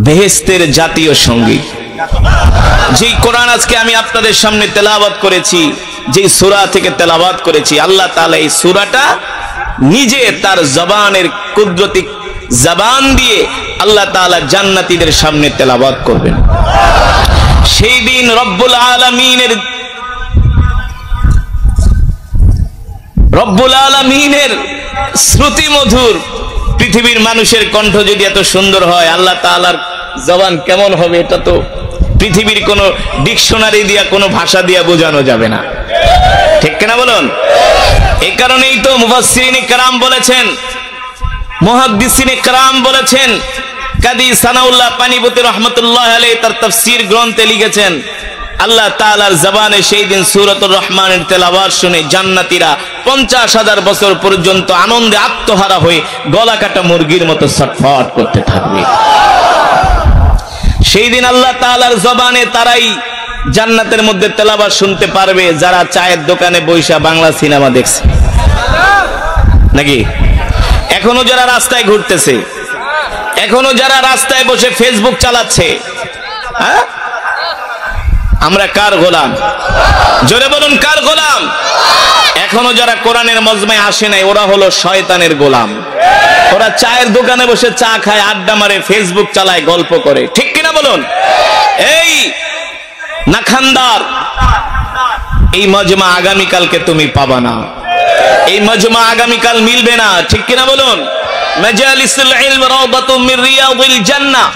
বেহেশতের জাতীয় সঙ্গীত, যেই কোরআন আজকে আমি আপনাদের সামনে তেলাওয়াত করেছি, যেই সূরা থেকে তেলাওয়াত করেছি, আল্লাহ তাআলা এই সূরাটা নিজে তার জবানের কুদরতি জবান দিয়ে আল্লাহ তাআলা জান্নাতীদের সামনে তেলাওয়াত করবেন। সেই দিন রব্বুল আলামিনের শ্রুতি মধুর পৃথিবীর মানুষের কণ্ঠ যদি এত সুন্দর হয়, আল্লাহ তাআলার জবান কেমন হবে এটা তো পৃথিবীর কোন ডিকশনারি দিয়া কোনো ভাষা দিয়া বোঝানো যাবে না, ঠিক কিনা বলুন? এই কারণেই তো মুফাসসিরিন ইকরাম বলেছেন, মুহাদ্দিসিন ইকরাম বলেছেন, কাদি সানাউল্লাহ পানিপতি রাহমাতুল্লাহ আলাইহি তার তাফসীর গ্রন্থে লিখেছেন, আল্লাহ তাআলার জবানে সেই দিন সূরাতুর রহমানের তেলাওয়াত শুনে জান্নাতীরা 50,000 বছর পর্যন্ত আনন্দে আত্মহারা হয়ে গলা কাটা মুরগির মতো ছটফট করতে থাকবে। সেই দিন আল্লাহ তাআলার জবানে তারাই জান্নাতের মধ্যে তেলাওয়াত শুনতে পারবে যারা চায়ের দোকানে বৈশা বাংলা সিনেমা দেখছে, নাকি? এখনো যারা রাস্তায় ঘুরতেছে, এখনো যারা রাস্তায় বসে ফেসবুক চালাচ্ছে, হ্যাঁ, আমরা কার গোলাম? জোরে বলুন, কার গোলাম? এখনো যারা কোরআনের মজমায় আসে নাই ওরা হলো শয়তানের গোলাম। ওরা চায়ের দোকানে বসে চা খায়, আড্ডা মারে, ফেসবুক চালায়, গল্প করে, ঠিক কিনা বলুন? এই নাখান্দার, এই মজমা আগামীকালকে তুমি পাবা না, এই মজমা আগামীকাল মিলবে না, ঠিক কিনা বলুন? মাজালিসুল ইলম রাওদাতুম মির রিয়াদিল জান্নাহ।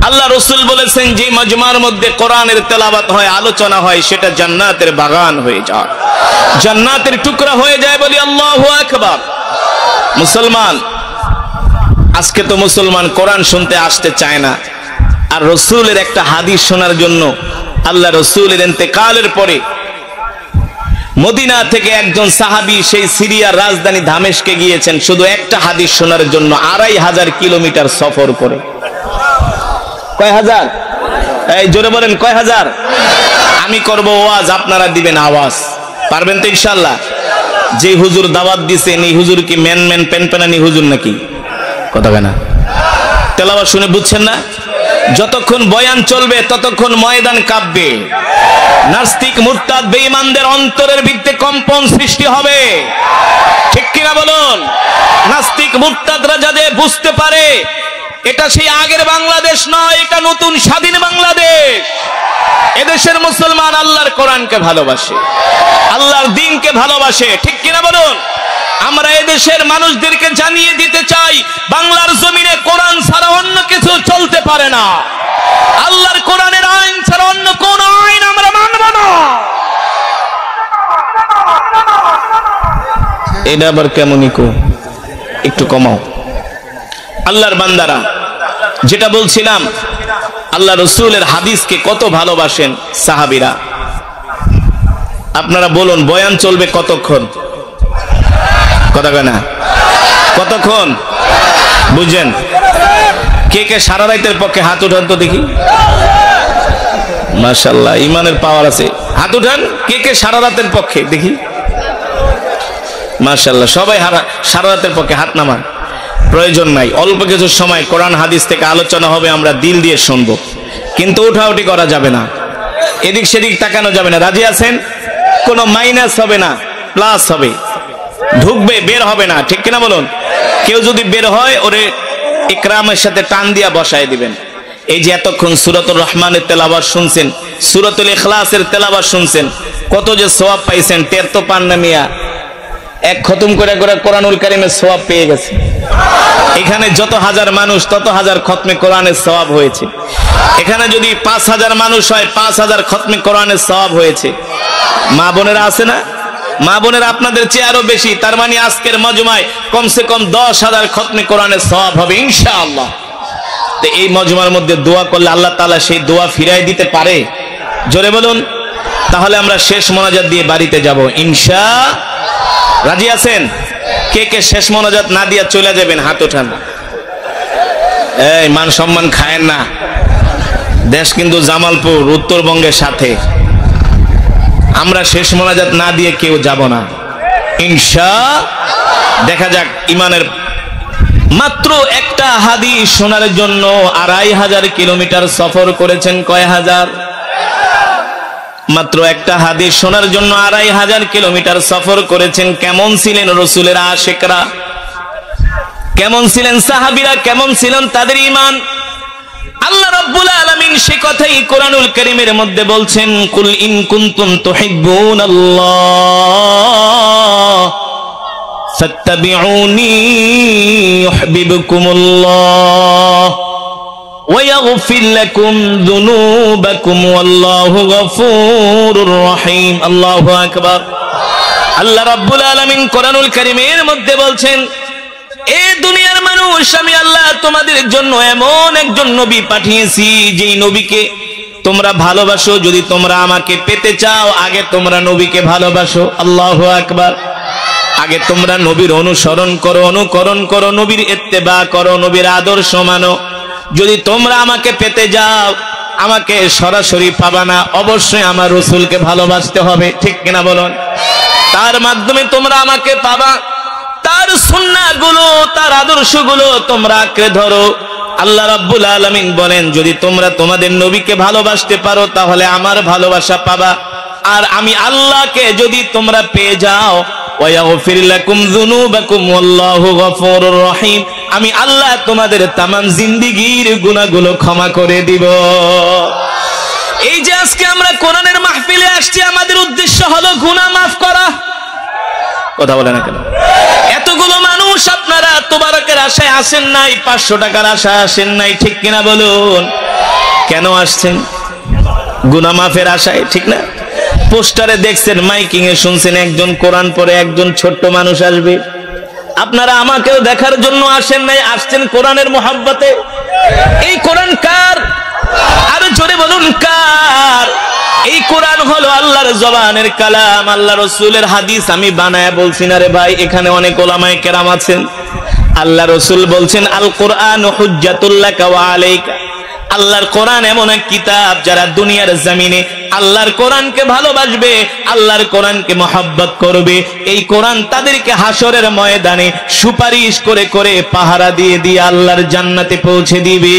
আল্লাহ রাসূল বলেছেন যে মজমার মধ্যে কোরআনের তেলাওয়াত হয়, আলোচনা হয়, সেটা জান্নাতের বাগান হয়ে যায়, জান্নাতের টুকরা হয়ে যায়। বলি আল্লাহু আকবার। মুসলমান, আজকে তো মুসলমান কোরআন শুনতে আসতে চায় না, আর রাসূলের একটা হাদিস শোনার জন্য আল্লাহ রাসূলের ইন্তেকালের পরে মদিনা থেকে একজন সাহাবী সেই সিরিয়ার রাজধানী দামেস্কে গিয়েছেন শুধু একটা হাদিস শোনার জন্য, 2500 কিলোমিটার সফর করে। কয় হাজার? এই জোরে বলেন, কয় হাজার? আমি করব ওয়াজ, আপনারা দিবেন আওয়াজ, পারবেন তো ইনশাআল্লাহ? যে হুজুর দাওয়াত দিছেন এই হুজুর কি মেন পেনপেনানি হুজুর নাকি? কথা কেনা তেলাওয়াত শুনে বুঝছেন না? যতক্ষণ বয়ান চলবে ততক্ষণ ময়দান কাঁপবে, নাস্তিক মুরতাদ বেঈমানদের অন্তরের ভিতরে কম্পন সৃষ্টি হবে, ঠিক কিনা বলুন? নাস্তিক মুরতাদরা যাতে বুঝতে পারে এটা সেই আগের বাংলাদেশ নয়, এটা নতুন স্বাধীন বাংলাদেশ। এদেশের মুসলমান আল্লাহর কোরআনকে ভালোবাসে, আল্লাহর দ্বীনকে ভালোবাসে, ঠিক কিনা বলুন? আমরা এদেশের মানুষদেরকে জানিয়ে দিতে চাই বাংলার জমিনে কোরআন ছাড়া অন্য কিছু চলতে পারে না, আল্লাহর কোরআনের আইন ছাড়া অন্য কোন আইন আমরা মানব না। এটা আবার কেমনই কো, একটু কমাও। আল্লাহর বান্দারা, যেটা বলছিলাম, আল্লাহ রাসূলের হাদিসকে কত ভালোবাসেন সাহাবীরা। আপনারা বলুন বয়ান চলবে কতক্ষণ? কথা কয় না? কতক্ষণ বুঝেন? কে কে সারা রাতের পক্ষে হাত উঠান তো দেখি। মাশাআল্লাহ, ইমানের পাওয়ার আছে, হাত উঠান। কে কে সারা রাতের পক্ষে দেখি? মাশাআল্লাহ, সবাই সারা রাতের পক্ষে হাত নামান। প্রয়োজন নাই, অল্প কিছু সময় কোরআন হাদিস থেকে আলোচনা হবে, আমরা দিল দিয়ে শুনবো, কিন্তু উঠাউঠি করা যাবে না, এদিক সেদিক তাকানো যাবে না। রাজি আছেন? কোনো মাইনাস হবে না, প্লাস হবে, ঢুকবে বের হবে না, ঠিক কিনা বলুন? কেউ যদি বের হয় ওরে ইকরামের সাথে টান দিয়া বসায় দিবেন। এই যে এতক্ষণ সূরাতুর রহমানের তেলাওয়াত শুনছেন, সূরাতুল ইখলাসের তেলাওয়াত শুনছেন, কত যে সওয়াব পাইছেন টের তো পান না মিয়া। এক খতম করে করে কোরআনুল কারীমের সওয়াব পেয়ে গেছে। এখানে যত হাজার মানুষ তত হাজার খতমে কোরআনের সওয়াব হয়েছে। এখানে যদি 5000 মানুষ হয় 5000 খতমে কোরআনের সওয়াব হয়েছে। মা বোনেরা আছে না? মা বোনেরা আপনাদের চেয়ে আরো বেশি, তার মানে আজকের মজমায় কমসে কম 10,000 খতমে কোরআনের সওয়াব হবে ইনশাআল্লাহ। তো এই মজমার মধ্যে দোয়া করলে আল্লাহ তাআলা সেই দোয়া ফিরাই দিতে পারে, জোরে বলুন। তাহলে আমরা শেষ মোনাজাত দিয়ে বাড়িতে যাব ইনশাআল্লাহ। রাজি আছেন? কে কে শেষ মোনাজাত না দিয়া চলে যাবেন হাত উঠান। এই মান সম্মান খায়েন না, দেশ কিন্তু জামালপুর উত্তরবঙ্গের সাথে। আমরা শেষ মোনাজাত না দিয়ে কেউ যাব না ইনশাআল্লাহ। দেখা যাক ইমানের। মাত্র একটা হাদিস শোনার জন্য 2500 কিলোমিটার সফর করেছেন। কয় হাজার? মাত্র একটা হাদিস শোনার জন্য 2500 কিলোমিটার সফর করেছেন। কেমন ছিলেন রাসূলের আশিকরা? কেমন ছিলেন সাহাবীরা? কেমন ছিলেন তাদের ঈমান? আল্লাহ রাব্বুল আলামিন সে কথাই কোরআনুল কারীমের মধ্যে বলছেন, কুল ইন কুনতুম তুহিব্বুনাল্লাহ ফাত্তাবিউনি ইউহিব্বুকুমুল্লাহ। ويغفر لكم ذنوبكم والله غفور رحيم الله আকবার আল্লাহ রাব্বুল আলামিন কোরআনুল কারীমের মধ্যে বলছেন এই দুনিয়ার মানুষ আমি আল্লাহ তোমাদের জন্য এমন একজন নবী পাঠিয়েছি যেই নবীকে তোমরা ভালোবাসো যদি তোমরা আমাকে পেতে চাও আগে তোমরা নবীকে ভালোবাসো আল্লাহু আকবার আগে তোমরা নবীর অনুসরণ করো অনুকরণ করো নবীর ইত্তেবা করো নবীর আদর্শ মানো যদি তোমরা আমাকে পেতে যাও আমাকে সরাসরি পাবা না অবশ্যই আমার রাসূলকে ভালোবাসতে হবে ঠিক কিনা বলুন তার মাধ্যমে তোমরা আমাকে পাবা তার সুন্নাহগুলো তার আদর্শগুলো তোমরা আঁকড়ে ধরো আল্লাহ রাব্বুল আলামিন বলেন যদি তোমরা তোমাদের নবীকে ভালোবাসতে পারো তাহলে আমার ভালোবাসা পাবা আর আমি আল্লাহকে যদি তোমরা পেয়ে যাও ওয়ায়াগফির লাকুম যুনুবাকুম ওয়াল্লাহু গফুরুর রহিম আমি আল্লাহ তোমাদের तमाम জিন্দেগীর গুনাহগুলো ক্ষমা করে দিব এই যে আজকে আমরা কোরআনের মাহফিলে আসছি আমাদের উদ্দেশ্য হলো গুনাহ maaf করা কথা বলে না কেন এতগুলো মানুষ আপনারা তোবারকের আশায় আসেন নাই 500 টাকার আশায় আসেন নাই ঠিক কিনা বলুন কেন আসছেন গুনাহ মাফের আশায় ঠিক না পোস্টারে দেখছেন মাইকিং এ শুনছেন একজন কোরআন পড়ে একজন ছোট্ট মানুষ আসবে আপনারা আমাকেও দেখার জন্য আসেন নাই আসছেন কোরআনের মহব্বতে এই কোরআন কার আরো জোরে বলুন কার এই কোরআন হলো আল্লাহর জবানের কালাম আল্লাহ রাসূলের হাদিস আমি বানায়া বলছি না রে ভাই এখানে অনেক উলামায়ে কেরাম আছেন আল্লাহ রাসূল বলছেন আল কোরআন হুজ্জাতুল লাকা ওয়া আলাইকা আল্লাহর কোরআন এমন এক কিতাব যারা দুনিয়ার জমিনে আল্লাহর কোরআনকে ভালোবাসবে আল্লাহর কোরআনকে মহব্বত করবে এই কোরআন তাদেরকে হাসরের ময়দানে সুপারিশ করে করে পাহারা দিয়ে দিয়ে আল্লাহর জান্নাতে পৌঁছে দিবে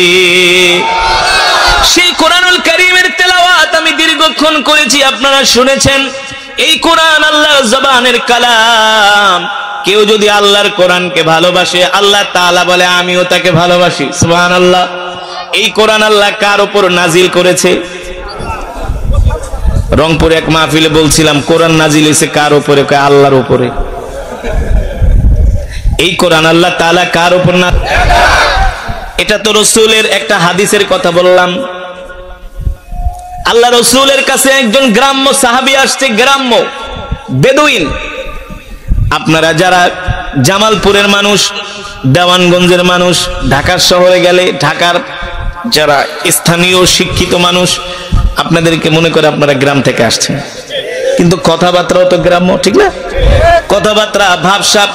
সেই কোরআনুল কারীমের তেলাওয়াত আমি দীর্ঘক্ষণ করেছি আপনারা শুনেছেন এই কোরআন আল্লাহর জবানের কালাম কেউ যদি আল্লাহর কোরআনকে ভালোবাসে আল্লাহ তাআলা বলে আমিও তাকে ভালোবাসি সুবহানাল্লাহ এই কোরআন আল্লাহ কার উপর নাজিল করেছে রংপুরে এক মাহফিলে বলছিলাম কোরআন নাজিল হয়েছে কার উপরে আল্লাহর উপরে এই কোরআন আল্লাহ তাআলা কার উপর না এটা তো রাসূলের একটা হাদিসের কথা বললাম আল্লাহ রাসূলের কাছে একজন গ্রাম্য সাহাবী আসছে গ্রাম্য বেদুইন আপনারা যারা জামালপুরের মানুষ দেওয়ানগঞ্জের মানুষ ঢাকা শহরে গেলে ঢাকার যারা স্থানীয় শিক্ষিত মানুষ আপনাদেরকে মনে করে আপনারা গ্রাম থেকে আসছেন কিন্তু কথাবার্তাও তো গ্রাম্য ঠিক না কথাবার্তা ভাবসাব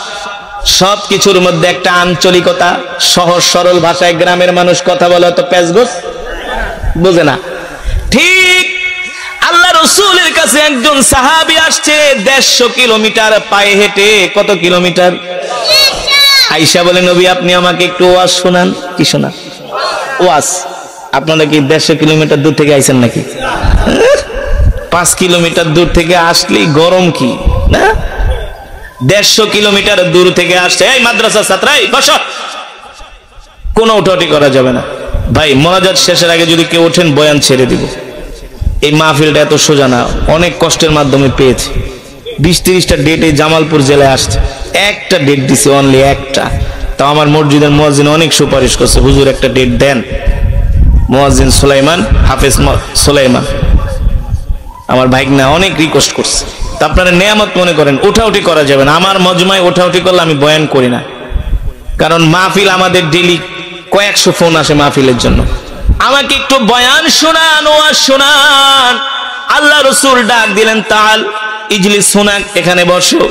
সবকিছুর মধ্যে একটা আঞ্চলিকতা সহজ সরল ভাষায় গ্রামের মানুষ কথা বলে তো পেঁচগোছ বুঝে না ঠিক আল্লাহ রাসূলের কাছে একজন সাহাবী আসছে 150 কিলোমিটার পায়ে হেঁটে কত কিলোমিটার আয়েশা বলে নবী আপনি আমাকে একটু ওয়াজ শোনান কি শোনান ওয়াজ আপনারা কি 150 কিলোমিটার দূর থেকে আইছেন নাকি 5 কিলোমিটার দূর থেকে আসলেই গরম কি না 150 কিলোমিটার দূর থেকে আসছে এই মাদ্রাসার ছাত্রাই বসো কোনো উঠাউঠি করা যাবে না ভাই মোনাজাত শেষের আগে যদি কেউ ওঠেন বয়ান ছেড়ে দিব এই মাহফিলটা এত সোজা না অনেক কষ্টের মাধ্যমে পেয়েছি 20-30টা ডেটে জামালপুর জেলায় আসছে একটা ডেট দিছে অনলি একটা তাও আমার মসজিদের মুয়াজ্জিন অনেক সুপারিশ করছে হুজুর একটা ডেট দেন মুয়াজ্জিন সুলাইমান হাফেজ সুলাইমান আমার ভাইগনা অনেক রিকোয়েস্ট করছে তা আপনারা নেয়ামত মনে করেন উঠাউঠি করা যাবে না আমার মজমায় উঠাউঠি করলে আমি বয়ান করি না কারণ মাহফিল আমাদের ডেইলি কয়েকশো ফোন আসে মাহফিলের জন্য আমাকে একটু বয়ান শোনান ওয়াজ শোনান আল্লাহ রাসূল ডাক দিলেন তাল ইজলিস শোনাক এখানে বসো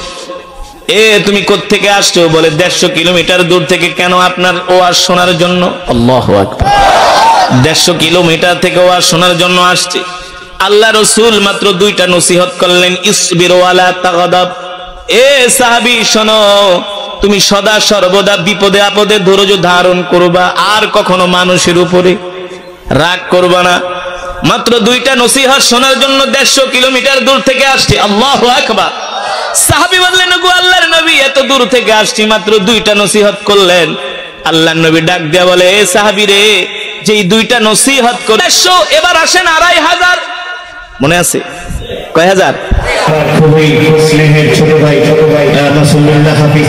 তুমি কোত্থেকে আসছো বলে 150 কিলোমিটার দূর থেকে কেন আপনার ওয়াজ শোনার জন্য আল্লাহু আকবার 150 কিলোমিটার থেকে ওয়াজ শোনার জন্য আসছে আল্লাহ রাসূল মাত্র 2টা নসিহত করলেন ইসবির ওয়ালা তাগদাব সাহাবী শোনো তুমি সদা সর্বদা বিপদে আপদে ধৈর্য ধারণ করবা আর কখনো মানুষের উপরে রাগ করবা না মাত্র 2টা নসিহত শোনার জন্য 150 কিলোমিটার দূর থেকে আসছে আল্লাহু আকবার সাহাবী বললেন ওগো আল্লাহর নবী এত দূর থেকে আসছি মাত্র 2টা নসিহত করলেন আল্লাহর নবী ডাক দেয়া বলে এ সাহাবী রে যেই 2টা নসিহত করে 150 এবার আসেন 2500 মনে আছে কয় হাজার খুবই মুসলিমের ছোট ভাই রাসূলুল্লাহ হাফিজ